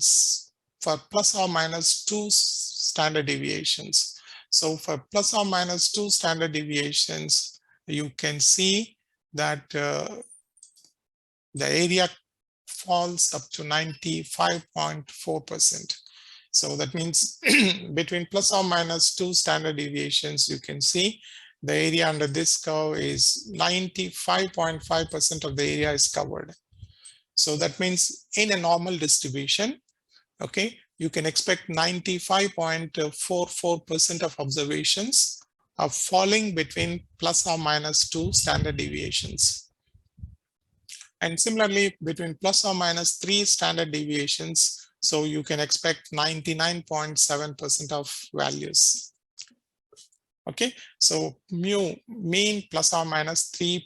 for plus or minus 2 standard deviations? So for plus or minus 2 standard deviations, you can see that the area falls up to 95.4%. So that means between plus or minus 2 standard deviations, you can see the area under this curve is 95.5% of the area is covered. So that means in a normal distribution, okay, you can expect 95.44% of observations are falling between plus or minus 2 standard deviations. And similarly, between plus or minus 3 standard deviations, so you can expect 99.7% of values. Okay, so mean plus or minus 3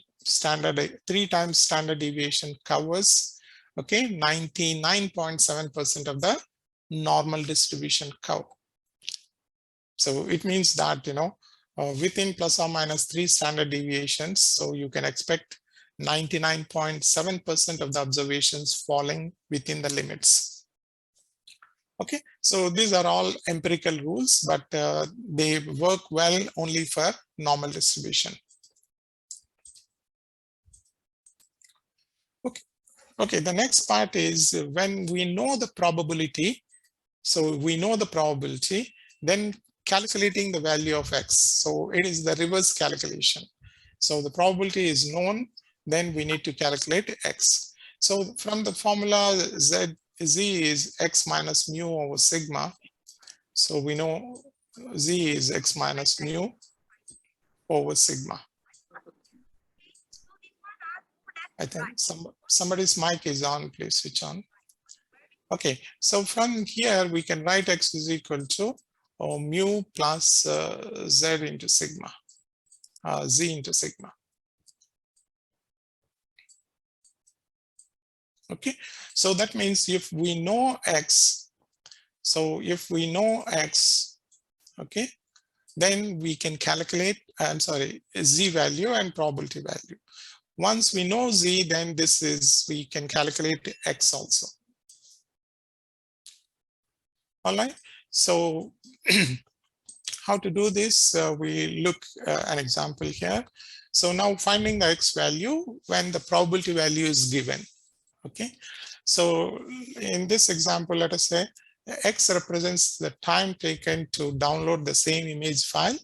times standard deviation covers, okay, 99.7% of the normal distribution curve. So it means that, you know, within plus or minus 3 standard deviations, so you can expect 99.7% of the observations falling within the limits. Okay, so these are all empirical rules, but they work well only for normal distribution. Okay, the next part is when we know the probability. So we know the probability, then calculating the value of X. So it is the reverse calculation. So the probability is known, then we need to calculate X. So from the formula Z is X minus mu over sigma. So we know Z is X minus mu over sigma. I think somebody's mic is on, please switch on. Okay, so from here we can write X is equal to mu plus Z into sigma, Z into sigma. Okay, so that means if we know X, so if we know X, okay, then we can calculate, I'm sorry, Z value and probability value. Once we know Z, then we can calculate X also. All right, so how to do this? We look an example here. So now finding the X value when the probability value is given. Okay, so in this example, let us say X represents the time taken to download the same image file.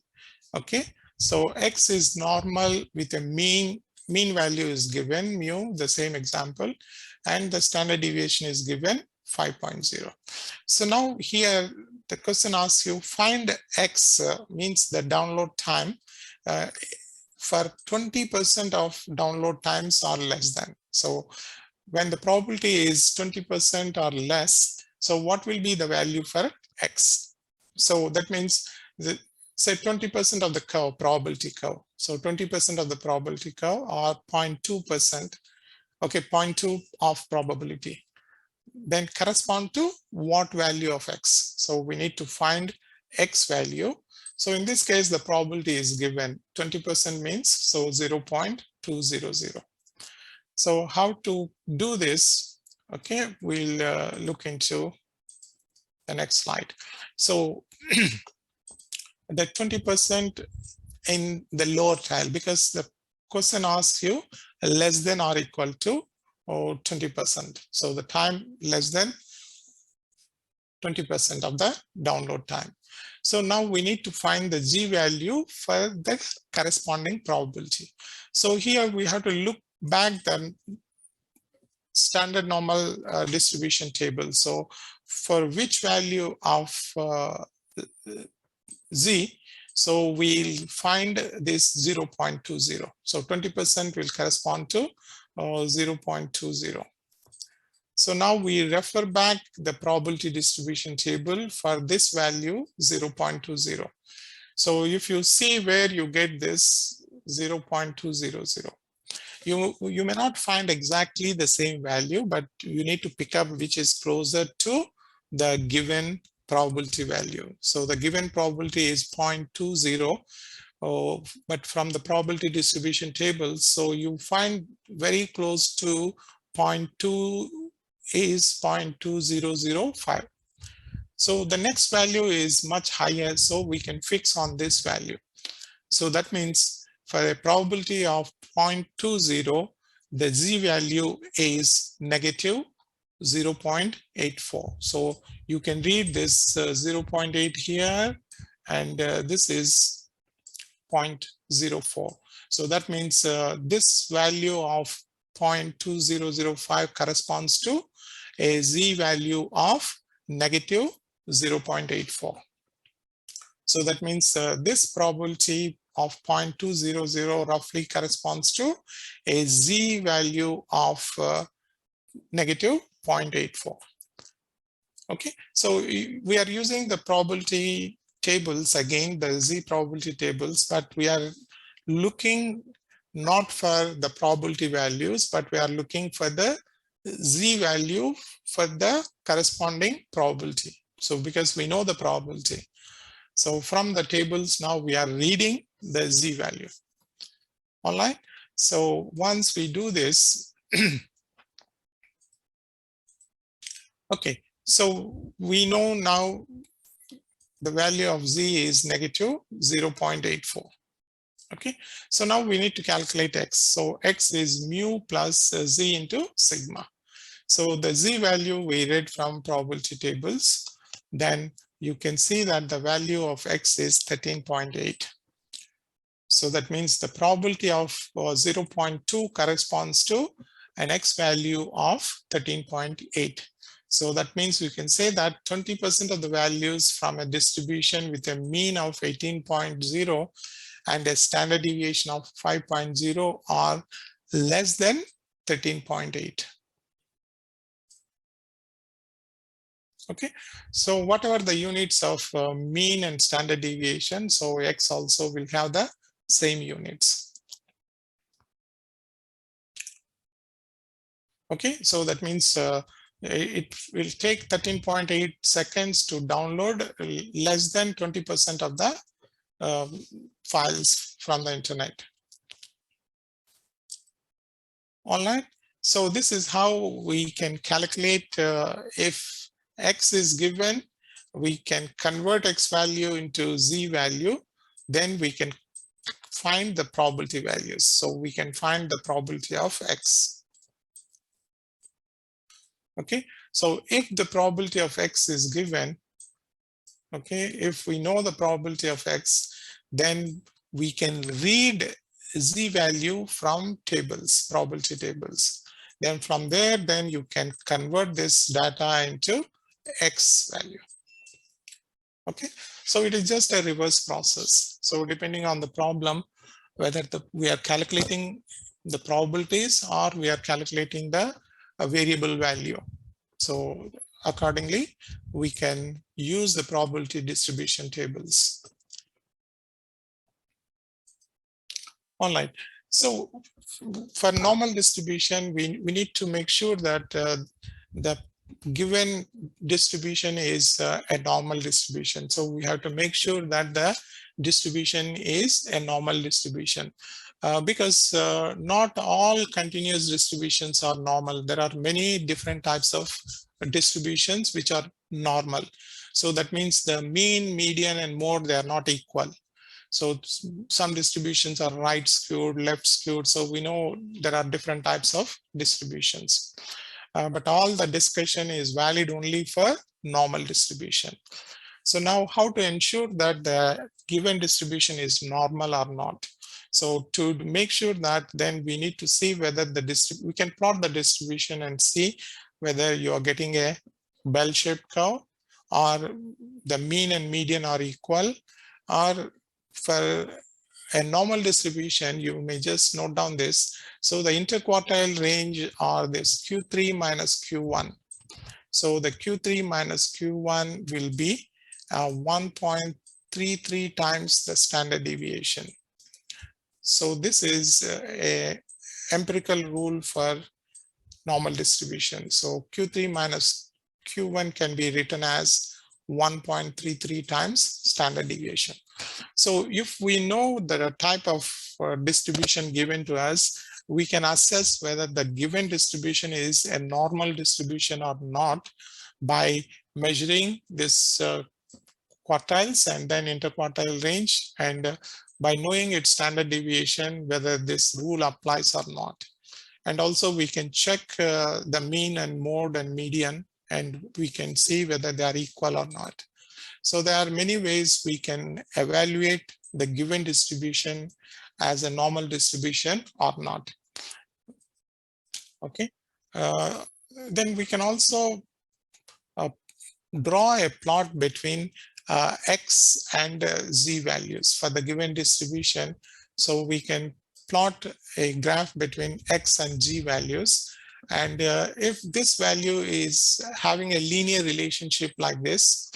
Okay, so X is normal with a mean value is given, mu, the same example, and the standard deviation is given 5.0. So now here the question asks you find X means the download time for 20% of download times or less than. So when the probability is 20% or less, so what will be the value for X? So that means that, say 20% of the curve, probability curve. So 20% of the probability curve or 0.2%, okay, 0.2 of probability, then correspond to what value of X? So we need to find X value. So in this case, the probability is given 20% means, so 0.200. So how to do this? Okay, we'll look into the next slide. So the 20% in the lower trial, because the question asks you less than or equal to 20%. So the time less than 20% of the download time. So now we need to find the G value for the corresponding probability. So here we have to look back the standard normal distribution table. So for which value of Z, so we'll find this 0.20. So 20% will correspond to 0.20. So now we refer back the probability distribution table for this value 0.20. So if you see where you get this 0.200, you may not find exactly the same value, but you need to pick up which is closer to the given probability value. So the given probability is 0.20, but from the probability distribution table, so you find very close to 0.2 is 0.2005. So the next value is much higher, so we can fix on this value. So that means for a probability of 0.20, the Z value is negative 0.84. So you can read this 0.8 here, and this is 0.04. So that means this value of 0.2005 corresponds to a Z value of negative 0.84. So that means this probability of 0.200 roughly corresponds to a Z value of negative 0.84. Okay, so we are using the probability tables, again, the Z probability tables, but we are looking not for the probability values, but we are looking for the Z value for the corresponding probability. So because we know the probability. So from the tables now we are reading the Z value. All right. So once we do this, okay, so we know now the value of Z is negative 0.84. Okay, so now we need to calculate X. So X is mu plus Z into sigma. So the Z value we read from probability tables, then you can see that the value of X is 13.8. So that means the probability of 0.2 corresponds to an X value of 13.8. So that means we can say that 20% of the values from a distribution with a mean of 18.0 and a standard deviation of 5.0 are less than 13.8. Okay, so whatever the units of mean and standard deviation, so X also will have the same units. Okay, so that means it will take 13.8 seconds to download less than 20% of the files from the internet. All right, so this is how we can calculate if X is given, we can convert X value into Z value, then we can find the probability values. So we can find the probability of X. Okay, so if the probability of X is given, okay, if we know the probability of X, then we can read Z value from tables, probability tables. Then from there, then you can convert this data into X value. Okay, so it is just a reverse process. So depending on the problem, whether we are calculating the probabilities or we are calculating the variable value. So accordingly, we can use the probability distribution tables. All right. So for normal distribution, we need to make sure that the given distribution is a normal distribution. So we have to make sure that the distribution is a normal distribution. Because not all continuous distributions are normal. There are many different types of distributions which are normal. So that means the mean, median, and mode, they are not equal. So some distributions are right skewed, left skewed. So we know there are different types of distributions. But all the discussion is valid only for normal distribution. So now how to ensure that the given distribution is normal or not? So to make sure that, then we need to see whether we can plot the distribution and see whether you are getting a bell-shaped curve, or the mean and median are equal, or for a normal distribution, you may just note down this. So the interquartile range are this Q3 minus Q1. So the Q3 minus Q1 will be 1.33 times the standard deviation. So this is a empirical rule for normal distribution. So Q3 minus Q1 can be written as 1.33 times standard deviation. So if we know the type of distribution given to us, we can assess whether the given distribution is a normal distribution or not by measuring this quartiles and then interquartile range, and by knowing its standard deviation, whether this rule applies or not. And also we can check the mean and mode and median, and we can see whether they are equal or not. So there are many ways we can evaluate the given distribution as a normal distribution or not. Okay. Then we can also draw a plot between X and Z values for the given distribution. So we can plot a graph between X and Z values. And if this value is having a linear relationship like this,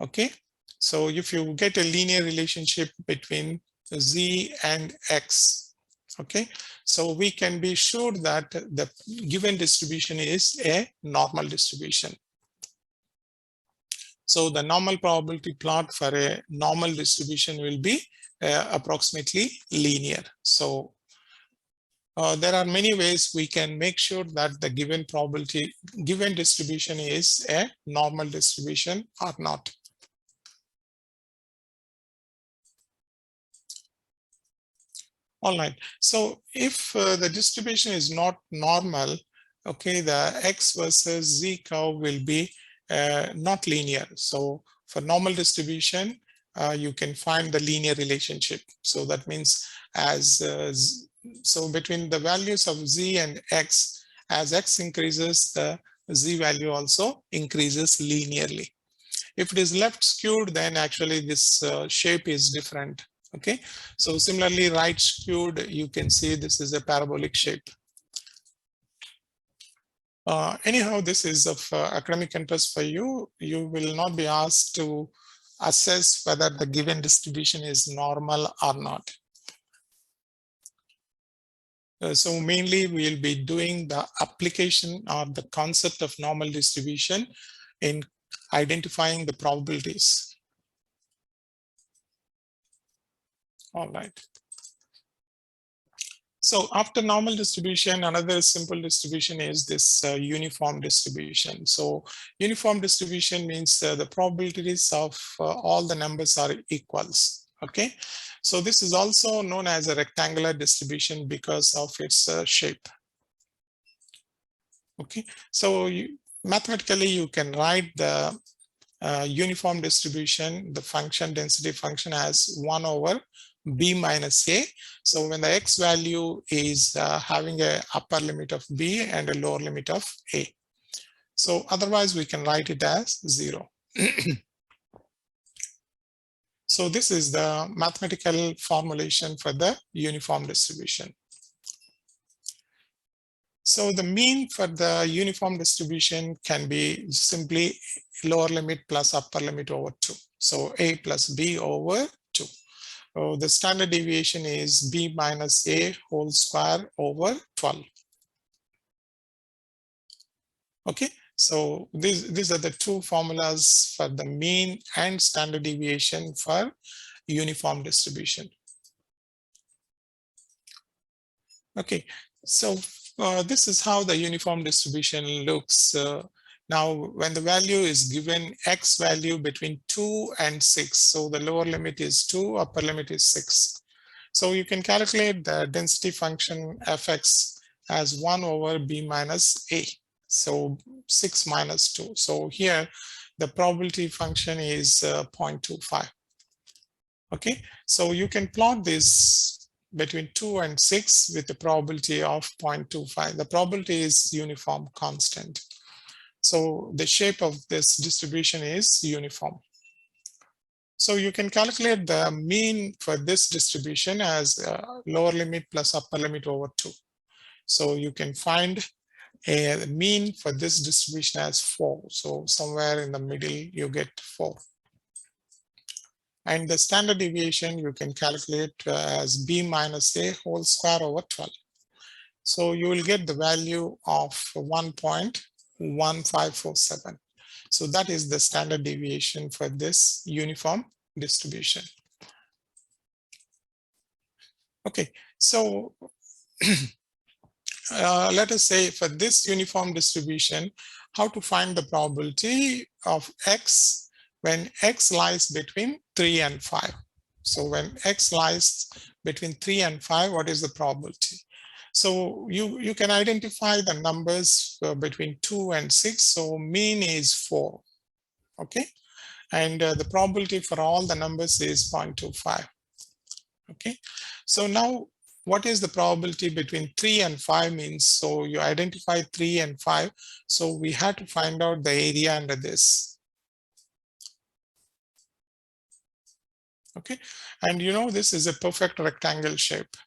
okay, so if you get a linear relationship between Z and X, okay, so we can be sure that the given distribution is a normal distribution. So the normal probability plot for a normal distribution will be approximately linear. So there are many ways we can make sure that the given distribution is a normal distribution or not. All right. So if the distribution is not normal, okay, the X versus Z curve will be not linear. So for normal distribution, you can find the linear relationship. So that means so between the values of Z and X, as X increases, the Z value also increases linearly. If it is left skewed, then actually this shape is different. Okay, so similarly, right skewed, you can see this is a parabolic shape. Anyhow, this is of academic interest for you. You will not be asked to assess whether the given distribution is normal or not. So mainly we'll be doing the application of the concept of normal distribution in identifying the probabilities. All right. So after normal distribution, another simple distribution is this uniform distribution. So uniform distribution means the probabilities of all the numbers are equals. Okay. So this is also known as a rectangular distribution because of its shape. Okay. So mathematically, you can write the uniform distribution, the function density function, as 1 over b minus a. So when the x value is having a upper limit of b and a lower limit of a. So otherwise we can write it as 0. So this is the mathematical formulation for the uniform distribution. So the mean for the uniform distribution can be simply lower limit plus upper limit over 2. So a plus b over 2. So the standard deviation is b minus a whole square over 12. Okay, so these are the two formulas for the mean and standard deviation for uniform distribution. Okay, so this is how the uniform distribution looks. Now, when the value is given x value between 2 and 6, so the lower limit is 2, upper limit is 6. So you can calculate the density function fx as 1 over b minus a. So 6 minus 2. So here the probability function is 0.25. Okay, so you can plot this between 2 and 6 with the probability of 0.25. The probability is uniform constant. So the shape of this distribution is uniform. So you can calculate the mean for this distribution as lower limit plus upper limit over 2. So you can find a mean for this distribution as 4. So somewhere in the middle you get 4. And the standard deviation you can calculate as b minus a whole square over 12. So you will get the value of 1.1547. So that is the standard deviation for this uniform distribution. Okay, so let us say for this uniform distribution, how to find the probability of x when x lies between 3 and 5. So when x lies between 3 and 5, what is the probability? So you can identify the numbers between 2 and 6. So mean is 4. Okay. And the probability for all the numbers is 0.25. Okay. So now what is the probability between 3 and 5 means? So you identify 3 and 5. So we had to find out the area under this. Okay. And you know, this is a perfect rectangle shape.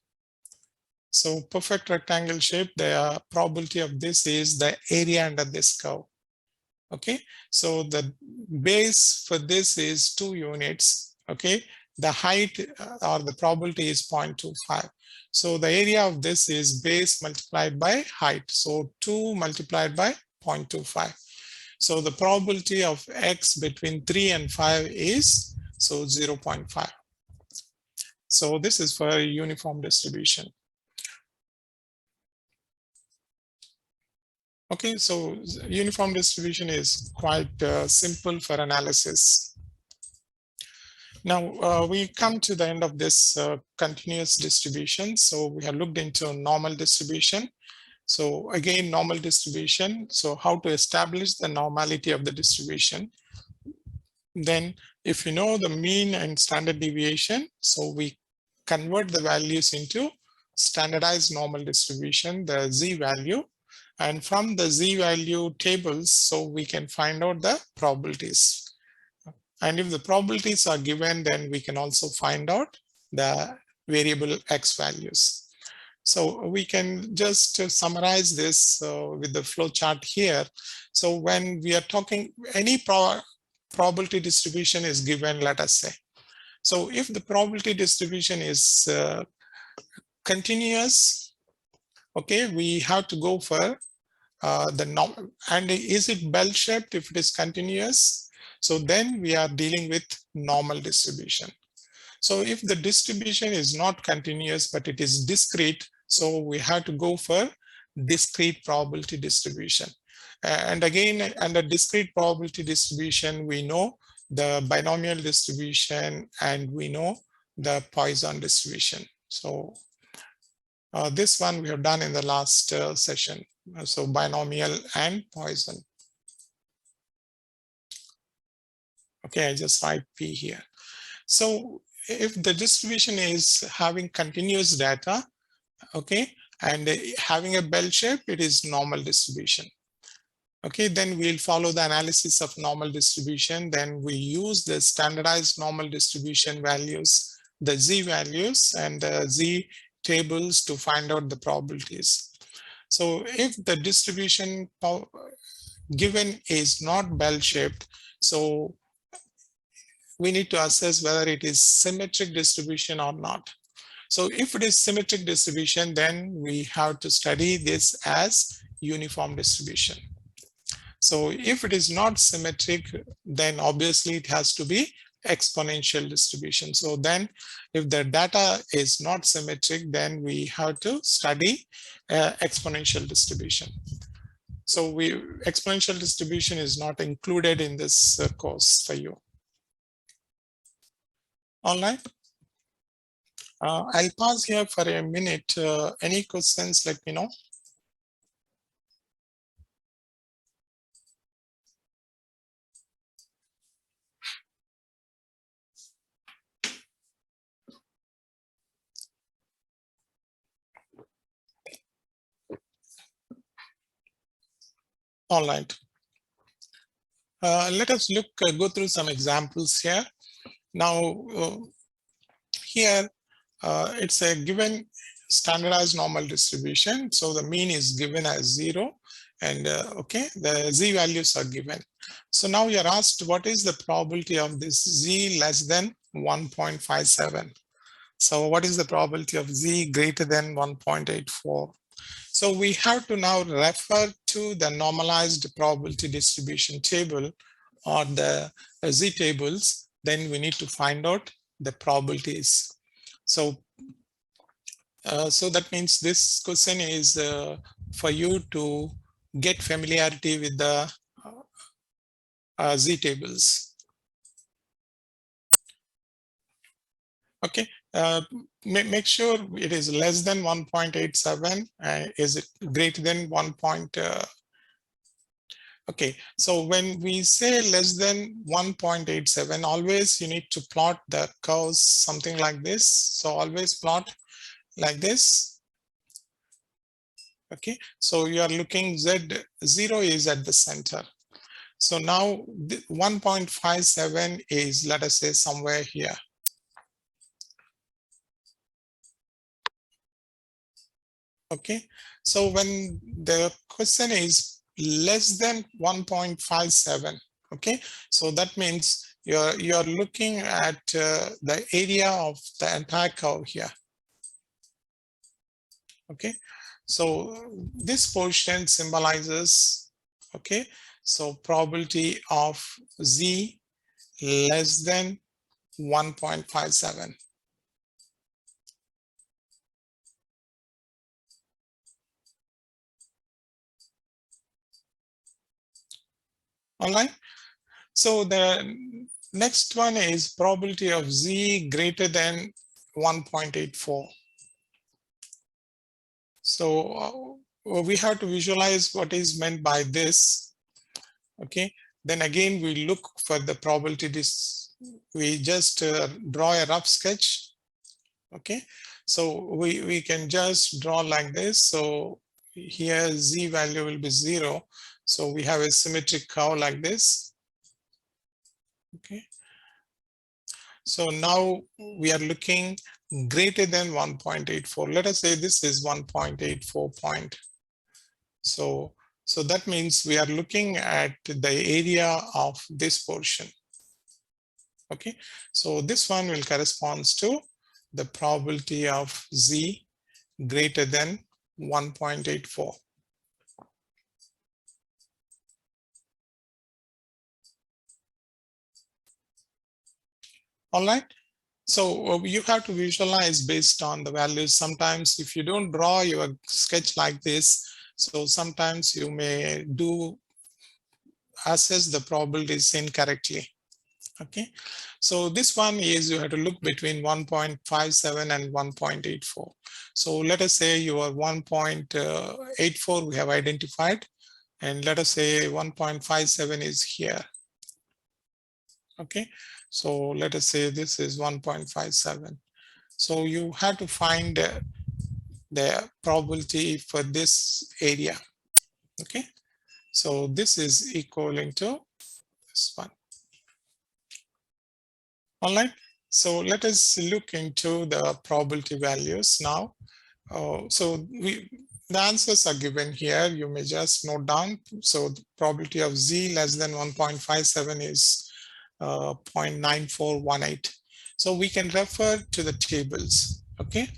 So perfect rectangle shape, the probability of this is the area under this curve. Okay, so the base for this is 2 units. Okay, the height or the probability is 0.25. So the area of this is base multiplied by height. So 2 multiplied by 0.25. So the probability of x between 3 and 5 is 0.5. So this is for a uniform distribution. Okay, so uniform distribution is quite simple for analysis. Now we come to the end of this continuous distribution. So we have looked into normal distribution. So again, normal distribution. So how to establish the normality of the distribution. Then if you know the mean and standard deviation, so we convert the values into standardized normal distribution, the z value. And from the z value tables, so we can find out the probabilities. And if the probabilities are given, then we can also find out the variable x values. So we can just summarize this with the flow chart here. So when we are talking, any probability distribution is given, let us say. So if the probability distribution is continuous, okay, we have to go for the norm. And is it bell-shaped if it is continuous? So then we are dealing with normal distribution. So if the distribution is not continuous, but it is discrete, so we have to go for discrete probability distribution. And again, under discrete probability distribution, we know the binomial distribution and we know the Poisson distribution. So this one we have done in the last session. So binomial and Poisson. Okay, I just write P here. So if the distribution is having continuous data, okay, and having a bell shape, it is normal distribution. Okay, then we'll follow the analysis of normal distribution. Then we use the standardized normal distribution values, the z values and the z tables to find out the probabilities. So if the distribution given is not bell-shaped, so we need to assess whether it is symmetric distribution or not. So if it is symmetric distribution, then we have to study this as uniform distribution. So if it is not symmetric, then obviously it has to be exponential distribution. So then if the data is not symmetric, then we have to study exponential distribution. So exponential distribution is not included in this course for you. All right. I'll pause here for a minute. Any questions, let me know. All right. Let us go through some examples here. Now, here it's a given standardized normal distribution. So the mean is given as 0 and okay, the z values are given. So now you're asked what is the probability of this z less than 1.57. So what is the probability of z greater than 1.84? So we have to now refer to the normalized probability distribution table or the z tables. Then we need to find out the probabilities. So that means this question is for you to get familiarity with the z tables. Okay, make sure it is less than 1.87. Is it greater than 1. Okay, so when we say less than 1.87, always you need to plot the curves something like this. So always plot like this. Okay, so you are looking Z0 is at the center. So now 1.57 is, let us say, somewhere here. Okay, so when the question is less than 1.57, okay, so that means you're looking at the area of the entire curve here. Okay, so this portion symbolizes, okay, so probability of z less than 1.57. All right, so the next one is probability of z greater than 1.84. So we have to visualize what is meant by this. Okay, then again we look for the probability. We just draw a rough sketch. Okay, so we can just draw like this. So here z value will be 0. So we have a symmetric curve like this. Okay, so now we are looking greater than 1.84. Let us say this is 1.84 point. So that means we are looking at the area of this portion. Okay, so this one will correspond to the probability of z greater than 1.84. All right, so you have to visualize based on the values. Sometimes if you don't draw your sketch like this, so sometimes you may assess the probabilities incorrectly. Okay, so this one is you have to look between 1.57 and 1.84. So let us say your 1.84 we have identified, and let us say 1.57 is here. Okay, so let us say this is 1.57. So you have to find the probability for this area. Okay, So this is equaling to this one. All right. So let us look into the probability values now. The answers are given here. You may just note down. So the probability of Z less than 1.57 is 0.9418. So we can refer to the tables. Okay.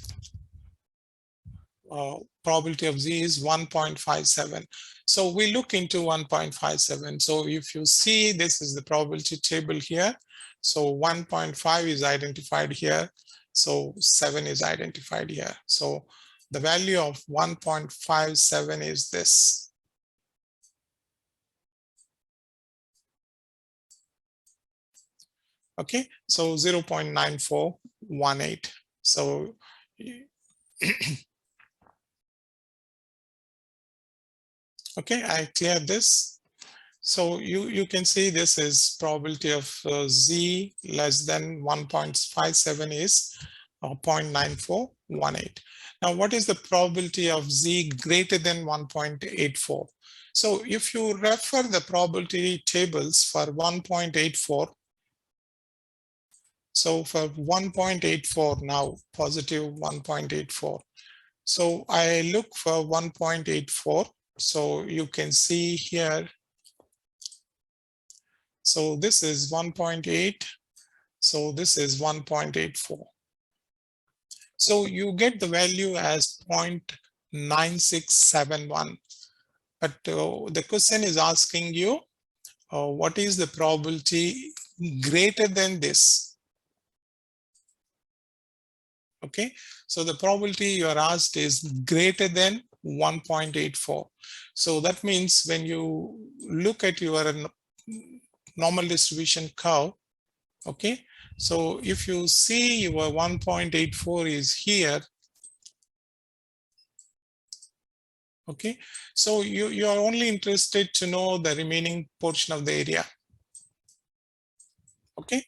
Probability of Z is 1.57. So we look into 1.57. So if you see, this is the probability table here. So 1.5 is identified here. So 7 is identified here. So the value of 1.57 is this. Okay, so 0.9418. So okay, I cleared this. So you can see this is probability of Z less than 1.57 is 0.9418. Now, what is the probability of Z greater than 1.84? So if you refer the probability tables for 1.84, so for 1.84 now, positive 1.84. So I look for 1.84. So you can see here. So this is 1.8. So this is 1.84. So you get the value as 0.9671. But the question is asking you, what is the probability greater than this? Okay, so the probability you are asked is greater than 1.84. So that means when you look at your normal distribution curve, okay, so if you see your 1.84 is here, okay, so you are only interested to know the remaining portion of the area. Okay,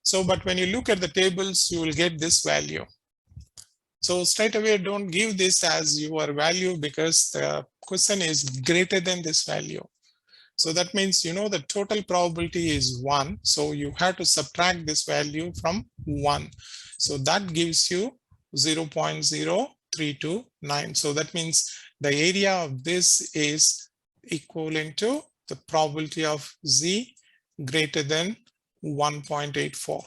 so but when you look at the tables, you will get this value. So straight away, don't give this as your value because the question is greater than this value. So that means, you know, the total probability is 1. So you have to subtract this value from 1. So that gives you 0.0329. So that means the area of this is equivalent to the probability of Z greater than 1.84.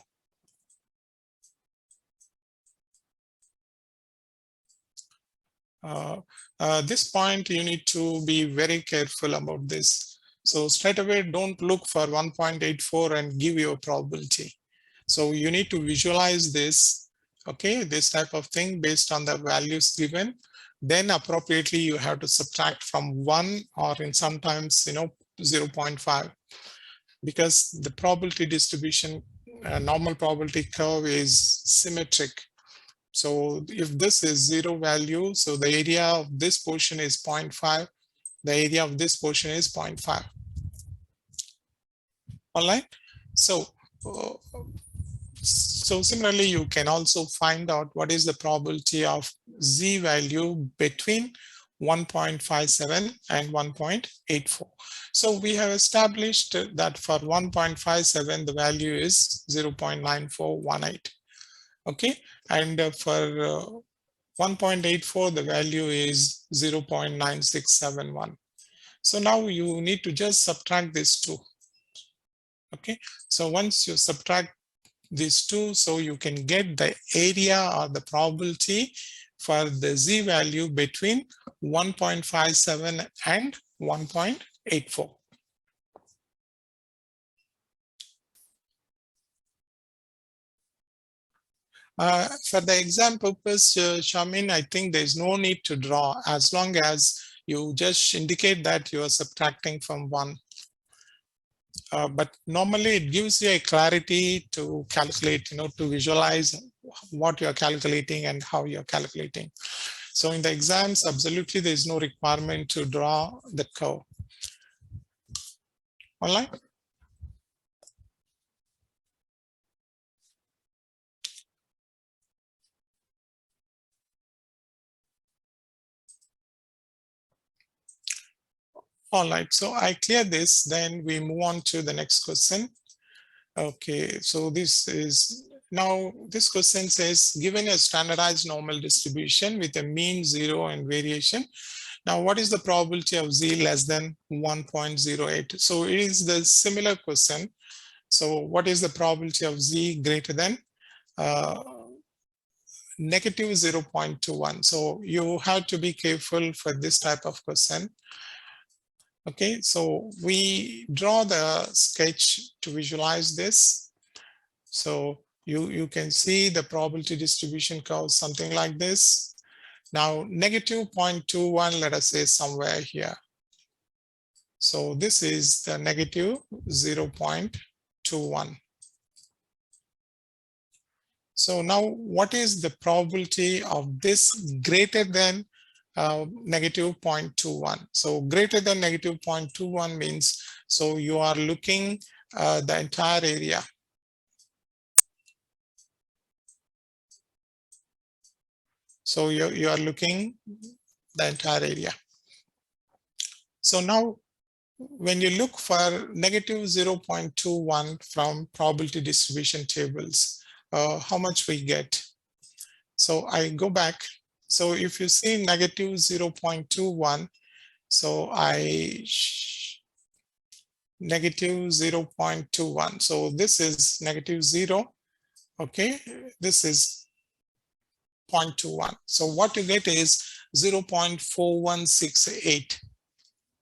This point, you need to be very careful about this. So straight away, don't look for 1.84 and give you a probability. So you need to visualize this, okay, this type of thing based on the values given. Then appropriately, you have to subtract from 1 or in sometimes, 0.5, because the probability distribution, normal probability curve is symmetric. So if this is 0 value, so the area of this portion is 0.5, the area of this portion is 0.5. All right. So, so similarly, you can also find out what is the probability of Z value between 1.57 and 1.84. So we have established that for 1.57, the value is 0.9418. Okay, and for 1.84, the value is 0.9671. So now you need to just subtract these two. Okay, so once you subtract these two, so you can get the area or the probability for the Z value between 1.57 and 1.84. For the exam purpose, Shamin, I think there's no need to draw as long as you just indicate that you are subtracting from 1. But normally it gives you a clarity to calculate, to visualize what you're calculating and how you're calculating. So in the exams, absolutely there's no requirement to draw the curve. All right. All right, so I clear this, then we move on to the next question. Okay, so this question says, given a standardized normal distribution with a mean 0 and variation, now what is the probability of z less than 1.08? So it is the similar question. So what is the probability of z greater than negative 0.21? So you have to be careful for this type of question. Okay, so we draw the sketch to visualize this. So you can see the probability distribution curve, something like this. Now, negative 0.21, let us say somewhere here. So this is the negative 0.21. So now what is the probability of this greater than negative 0.21? So greater than negative 0.21 means, so you are looking the entire area. So you are looking the entire area. So now when you look for negative 0.21 from probability distribution tables, how much we get? So I go back. So if you see negative 0.21, so negative 0.21. So this is negative 0. Okay, this is 0.21. So what you get is 0.4168.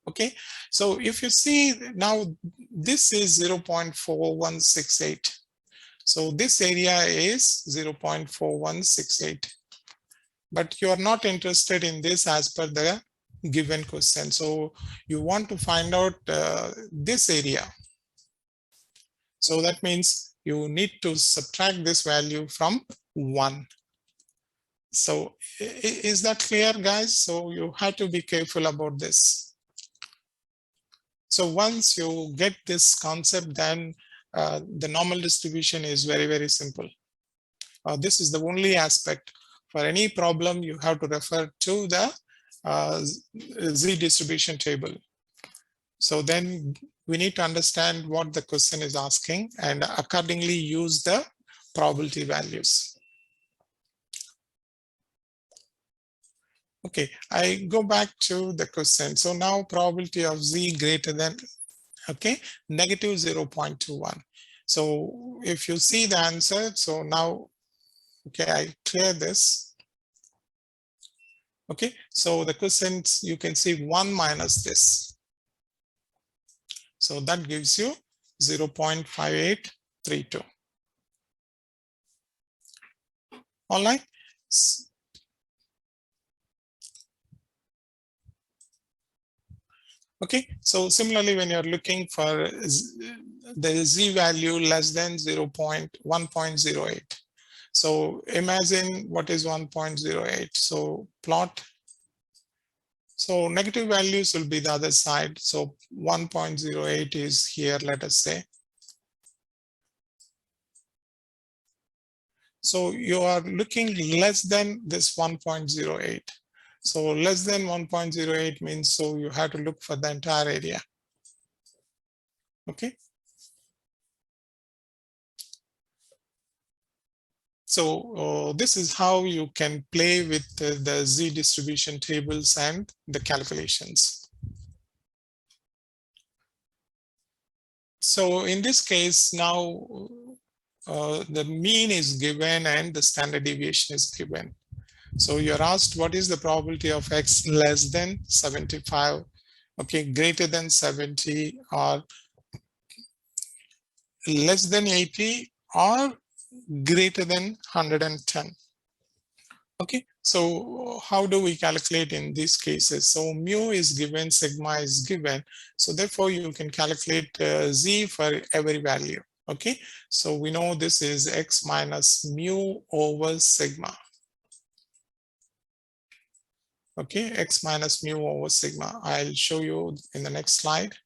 Okay, so if you see now, this is 0.4168. So this area is 0.4168. But you are not interested in this as per the given question. So you want to find out this area. So that means you need to subtract this value from 1. So is that clear, guys? So you have to be careful about this. So once you get this concept, then the normal distribution is very, very simple. This is the only aspect. For any problem, you have to refer to the Z distribution table. So then we need to understand what the question is asking and accordingly use the probability values. Okay, I go back to the question. So now probability of Z greater than, okay, negative 0.21. So if you see the answer, so now, okay, I clear this. Okay, so the question, you can see 1 minus this. So that gives you 0.5832. All right. Okay, so similarly, when you're looking for the Z value less than 1.08. So imagine what is 1.08. So plot. So negative values will be the other side. So 1.08 is here, let us say. So you are looking less than this 1.08. So less than 1.08 means, so you have to look for the entire area. Okay. So this is how you can play with the Z distribution tables and the calculations. So in this case, now the mean is given and the standard deviation is given. So you're asked what is the probability of X less than 75, okay, greater than 70, or less than 80, or greater than 110. Okay, so how do we calculate in these cases? So mu is given, sigma is given. So therefore you can calculate Z for every value. Okay, so we know this is X minus mu over sigma. Okay, X minus mu over sigma. I'll show you in the next slide.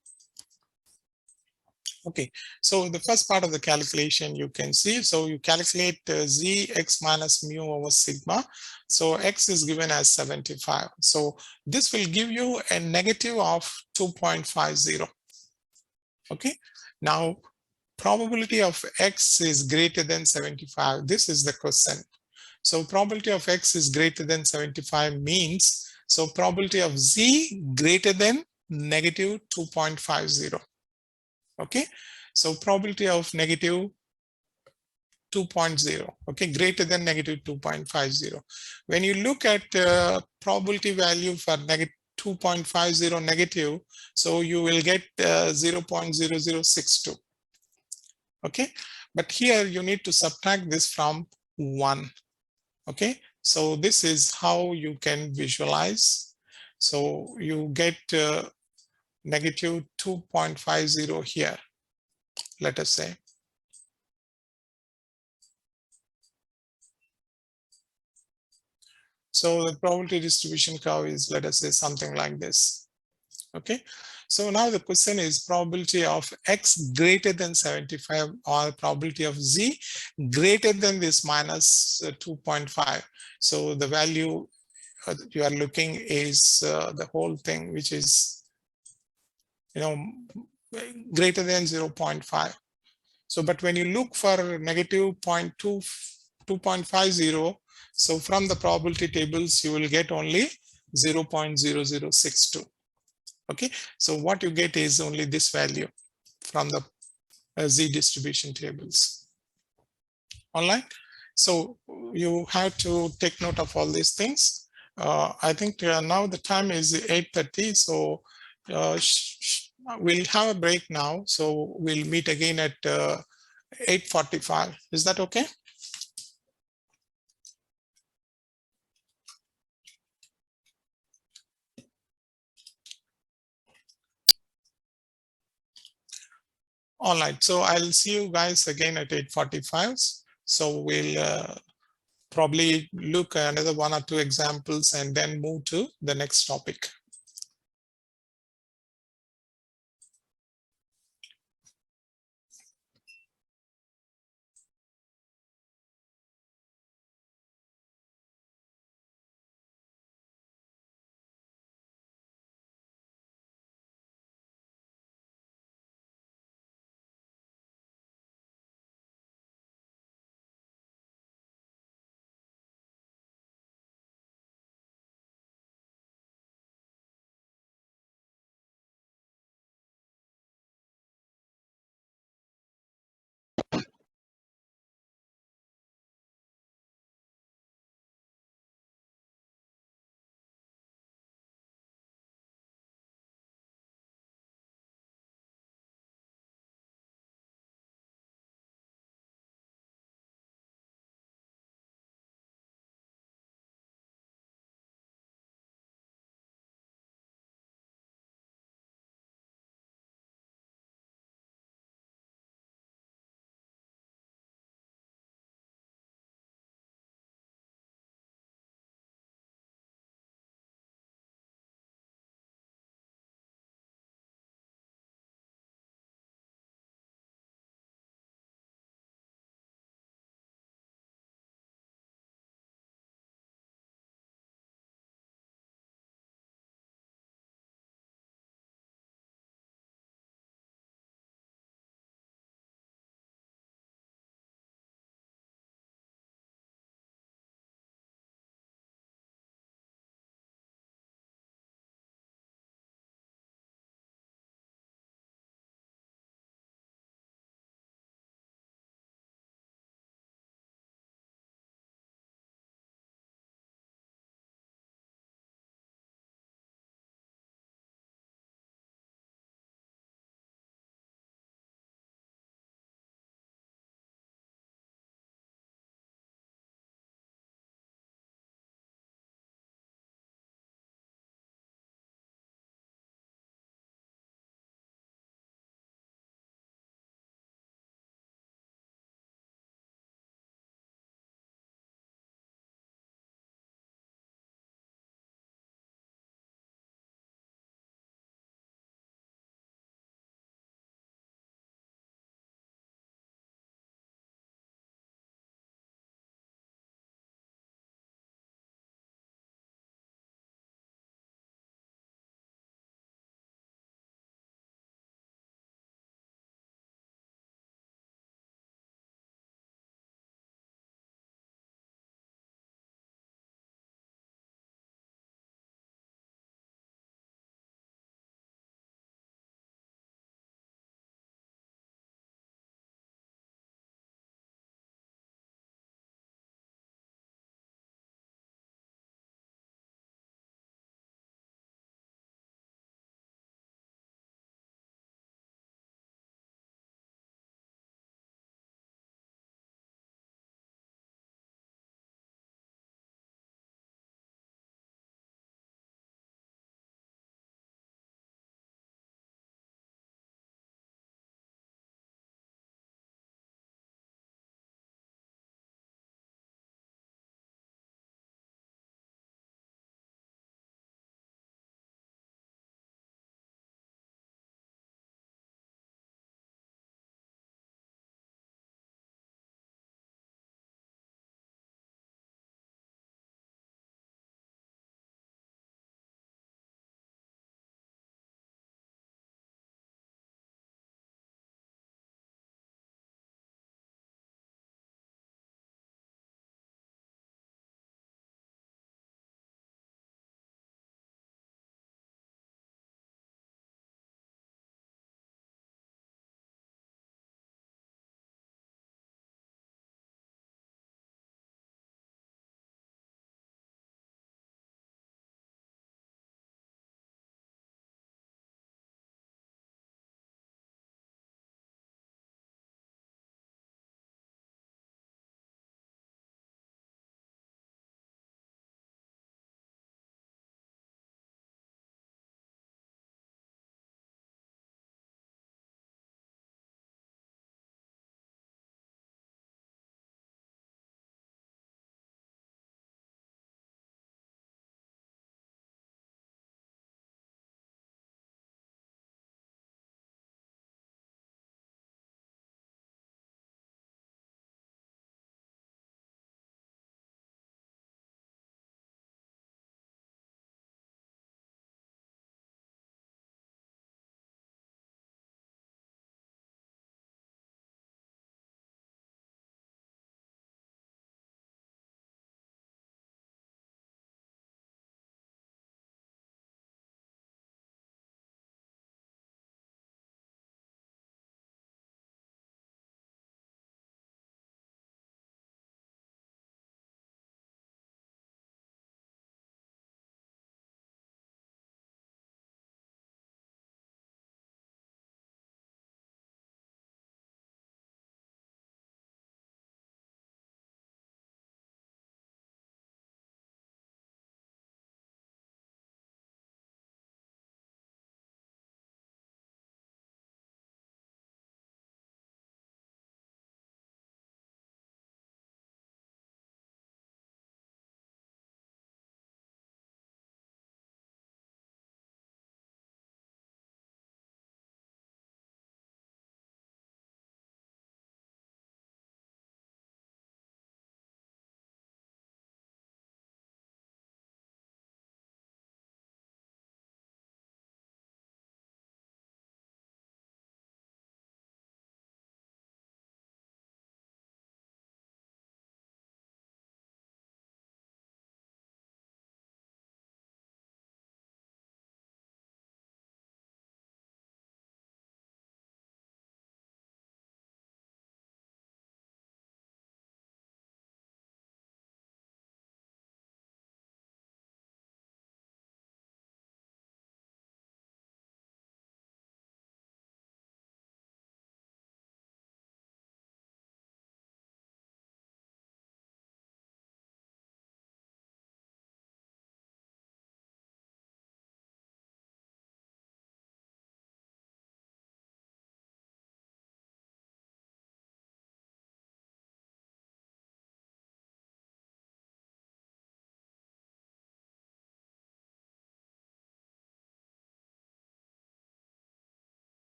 Okay, so the first part of the calculation you can see, so you calculate z x minus mu over sigma. So x is given as 75. So this will give you a negative of 2.50. Okay, now probability of x is greater than 75. This is the question. So probability of x is greater than 75 means, so probability of z greater than negative 2.50. Okay, so probability of negative 2.0, okay, greater than negative 2.50. When you look at probability value for negative 2.50 negative, so you will get 0.0062. Okay, but here you need to subtract this from 1. Okay, so this is how you can visualize. So you get negative 2.50 here, let us say. So the probability distribution curve is, let us say, something like this. Okay, so now the question is probability of x greater than 75 or probability of z greater than this minus 2.5. So the value you are looking is the whole thing, which is, greater than 0.5. So, but when you look for negative 2.50, so from the probability tables, you will get only 0.0062. Okay, so what you get is only this value from the z distribution tables. All right, so you have to take note of all these things. I think now the time is 8:30, so we'll have a break now. So we'll meet again at 8:45. Is that okay? All right, so I'll see you guys again at 8:45. So we'll probably look at another 1 or 2 examples and then move to the next topic.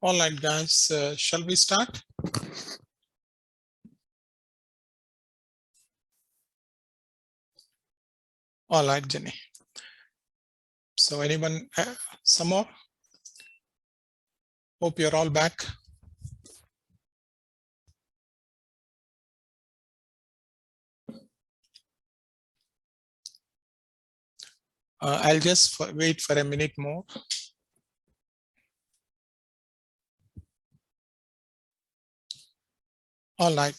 All right, guys, shall we start? All right, Jenny. So anyone, some more? Hope you're all back. I'll just wait for a minute more. All right.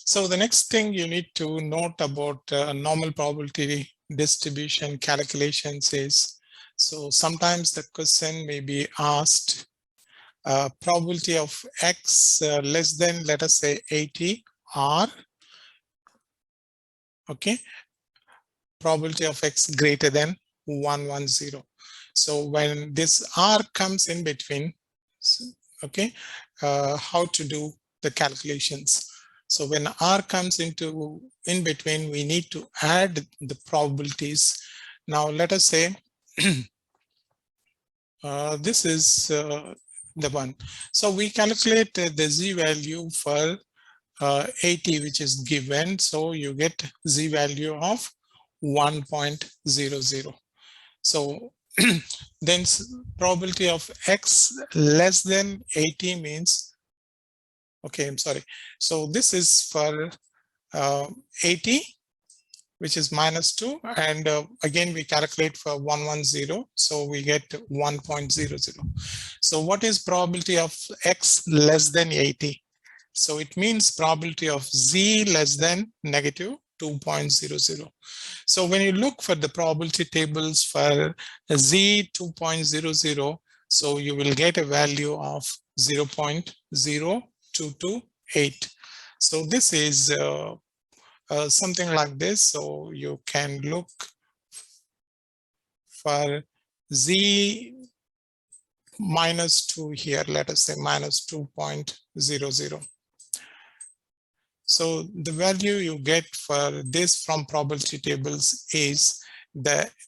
So the next thing you need to note about normal probability distribution calculations is, so sometimes the question may be asked, probability of X less than, let us say 80, or, okay, probability of X greater than 110. So when this R comes in between, okay, how to do the calculations. So when R comes into in between, we need to add the probabilities. Now let us say this is the one. So we calculate the Z value for 80, which is given. So you get Z value of 1.00. So then probability of X less than 80 means, okay, I'm sorry. So this is for 80, which is -2. And again, we calculate for 110. So we get 1.00. So what is probability of X less than 80? So it means probability of Z less than -2.00. So when you look for the probability tables for Z 2.00, so you will get a value of 0.0228. So this is something like this. So you can look for Z -2 here, let us say -2.00. So the value you get for this from probability tables is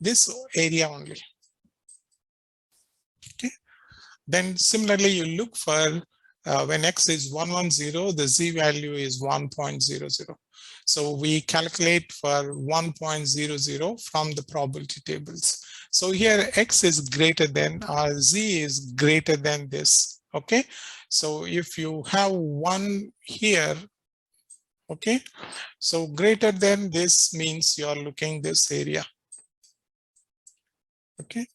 this area only. Okay. Then similarly, you look for when X is 110, the Z value is 1.00. So we calculate for 1.00 from the probability tables. So here X is greater than, or Z is greater than this. Okay. So if you have one here, okay, so greater than this means you are looking this area. Okay,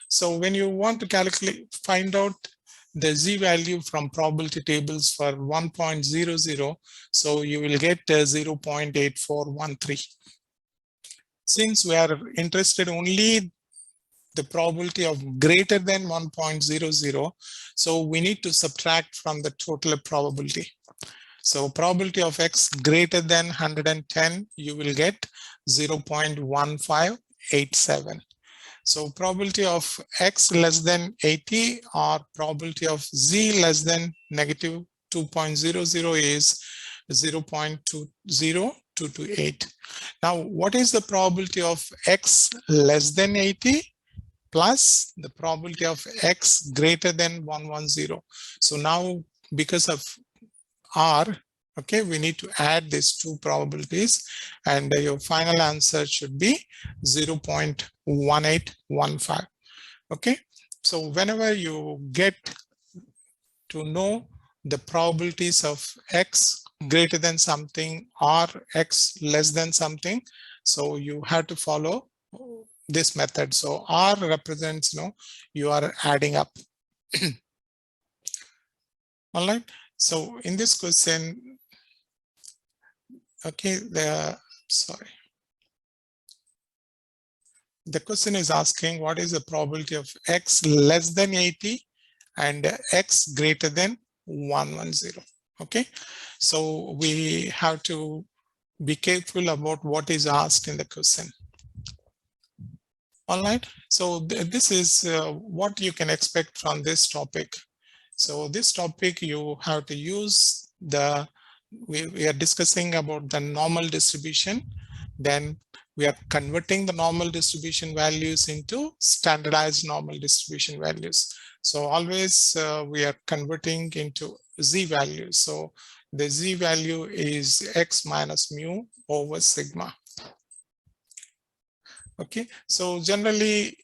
so when you want to calculate, find out the Z value from probability tables for 1.00, so you will get 0.8413. Since we are interested only the probability of greater than 1.00, so we need to subtract from the total probability. So probability of X greater than 110, you will get 0.1587. So probability of X less than 80 or probability of Z less than -2.00 is 0.20228. Now, what is the probability of X less than 80 plus the probability of X greater than 110? So now, because of R, okay, we need to add these two probabilities, and your final answer should be 0.1815. Okay, so whenever you get to know the probabilities of X greater than something or X less than something, so you have to follow this method. So R represents, you are adding up. All right. So in this question, okay, the question is asking what is the probability of X less than 80 and X greater than 110. Okay, so we have to be careful about what is asked in the question. All right, so this is what you can expect from this topic. So this topic, you have to use we are discussing about the normal distribution. Then we are converting the normal distribution values into standardized normal distribution values. So always we are converting into Z value. So the Z value is X minus mu over sigma. Okay, so generally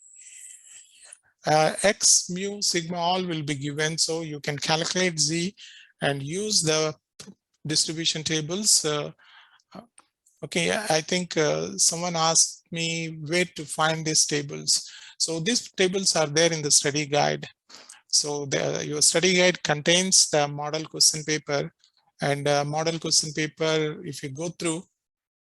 X mu sigma all will be given. So you can calculate Z and use the distribution tables. Okay, I think someone asked me where to find these tables. So these tables are there in the study guide. So your study guide contains the model question paper, and model question paper, if you go through,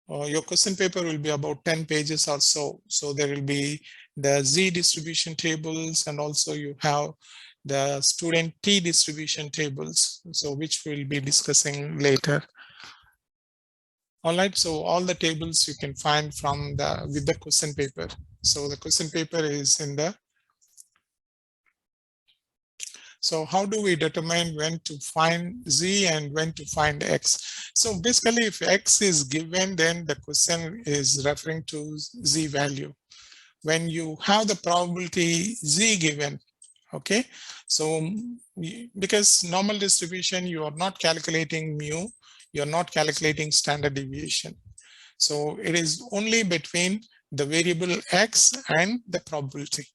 your question paper will be about 10 pages or so. So there will be the Z distribution tables, and also you have the student T distribution tables, so which we'll be discussing later. All right, so all the tables you can find from with the question paper. So the question paper is in the. So how do we determine when to find Z and when to find X? So basically, if X is given, then the question is referring to Z value. When you have the probability Z given, okay? So because normal distribution, you are not calculating mu, you're not calculating standard deviation. So it is only between the variable X and the probability.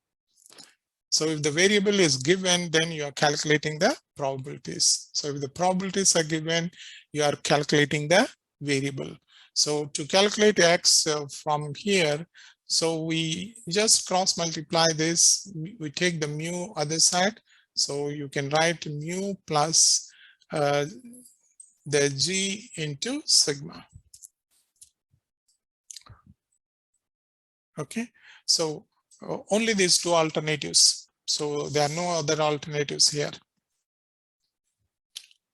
So if the variable is given, then you are calculating the probabilities. So if the probabilities are given, you are calculating the variable. So to calculate X from here, so we just cross multiply this. We take the mu other side. So you can write mu plus the G into sigma. Okay, so only these two alternatives. So there are no other alternatives here.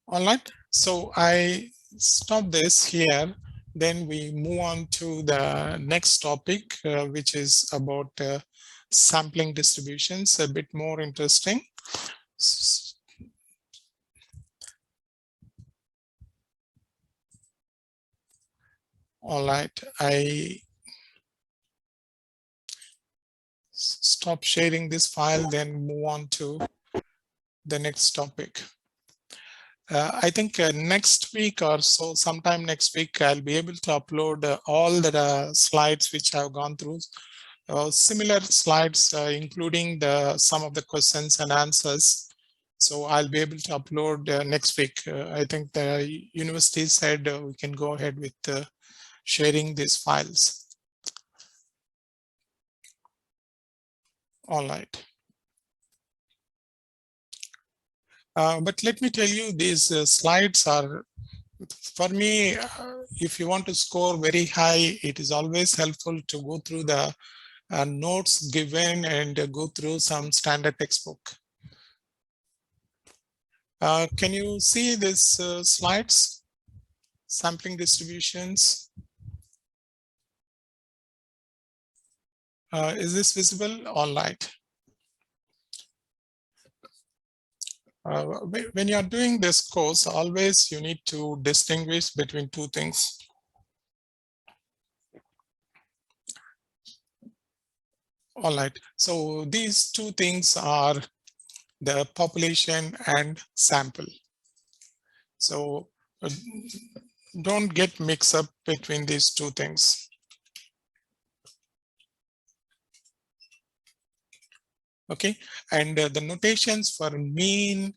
All right, so I stop this here. Then we move on to the next topic, which is about sampling distributions, a bit more interesting. All right, I stop sharing this file, then move on to the next topic. I think next week or so, sometime next week, I'll be able to upload all the slides which I've gone through. Similar slides, including some of the questions and answers. So I'll be able to upload next week. I think the university said we can go ahead with sharing these files. All right. But let me tell you, these slides are, for me, if you want to score very high, it is always helpful to go through the notes given and go through some standard textbook. Can you see these slides? Sampling distributions. Is this visible? All right. When you are doing this course, always you need to distinguish between two things. All right, so these two things are the population and sample. So don't get mixed up between these two things. Okay, and the notations for mean,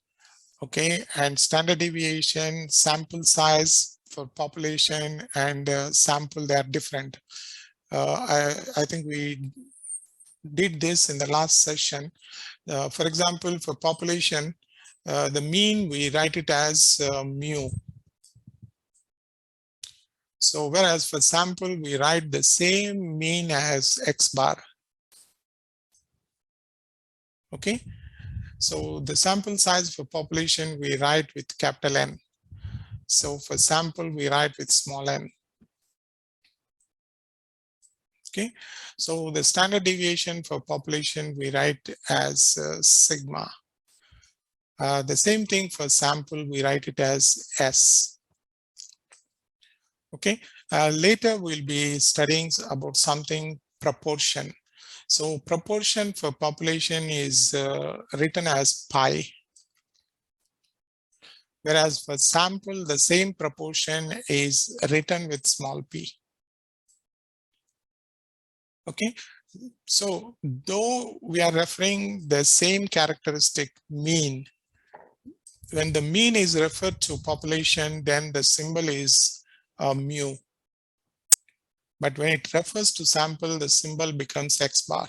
okay, and standard deviation, sample size for population and sample, they are different. I think we did this in the last session. For example, for population, the mean, we write it as mu. So whereas for sample, we write the same mean as X bar. Okay, so the sample size for population, we write with capital N. So for sample, we write with small n. Okay, so the standard deviation for population, we write as sigma. The same thing for sample, we write it as S. Okay, later we'll be studying about something proportion. So proportion for population is written as pi, whereas for sample, the same proportion is written with small p. Okay, so though we are referring the same characteristic mean, when the mean is referred to population, then the symbol is mu. But when it refers to sample, the symbol becomes X bar.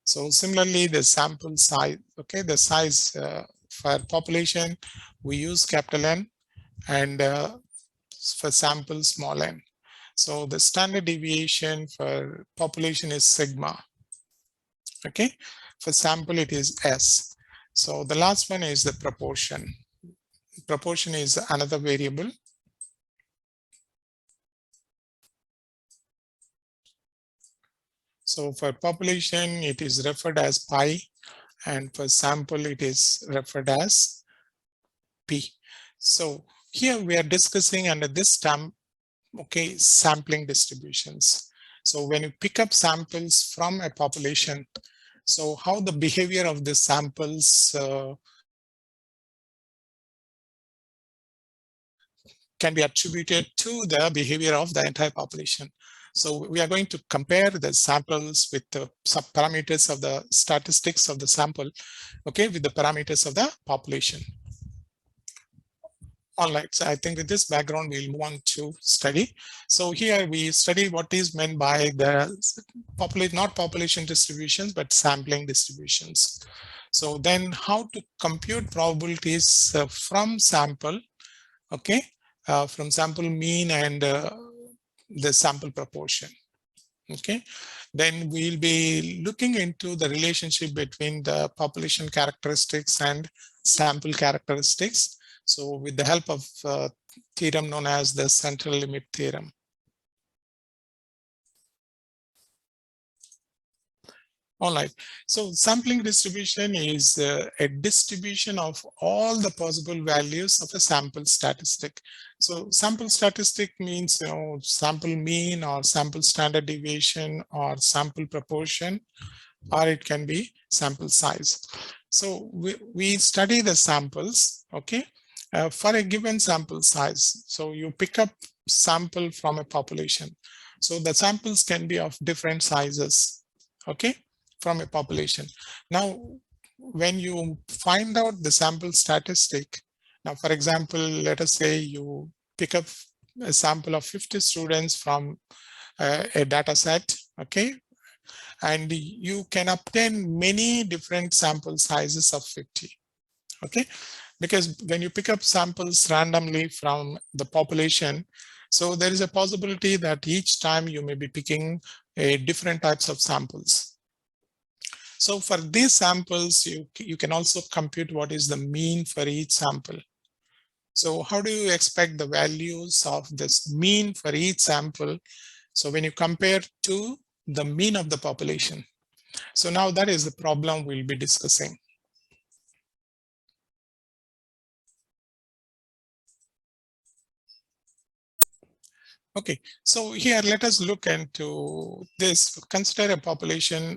So similarly, the sample size, okay, the size for population, we use capital N, and for sample small n. So the standard deviation for population is sigma. Okay, for sample it is S. So the last one is the proportion. Proportion is another variable. So for population, it is referred as pi, and for sample, it is referred as p. So here we are discussing under this term, okay, sampling distributions. So when you pick up samples from a population, so how the behavior of the samples can be attributed to the behavior of the entire population. So we are going to compare the samples with the parameters of the statistics of the sample, okay, with the parameters of the population. All right, so I think with this background, we'll move on to study. So here we study what is meant by the not population distributions, but sampling distributions. So then how to compute probabilities from sample, okay, from sample mean and the sample proportion. Okay, then we'll be looking into the relationship between the population characteristics and sample characteristics. So with the help of theorem known as the central limit theorem. All right, so sampling distribution is a distribution of all the possible values of a sample statistic. So sample statistic means, sample mean or sample standard deviation or sample proportion, or it can be sample size. So we study the samples, okay, for a given sample size. So you pick up sample from a population. So the samples can be of different sizes, okay, from a population. Now, when you find out the sample statistic, now, for example, let us say you pick up a sample of 50 students from a data set, okay, and you can obtain many different sample sizes of 50, okay, because when you pick up samples randomly from the population, so there is a possibility that each time you may be picking a different types of samples. So for these samples, you can also compute what is the mean for each sample. So how do you expect the values of this mean for each sample? So when you compare to the mean of the population. So now that is the problem we'll be discussing. Okay, so here let us look into this. Consider a population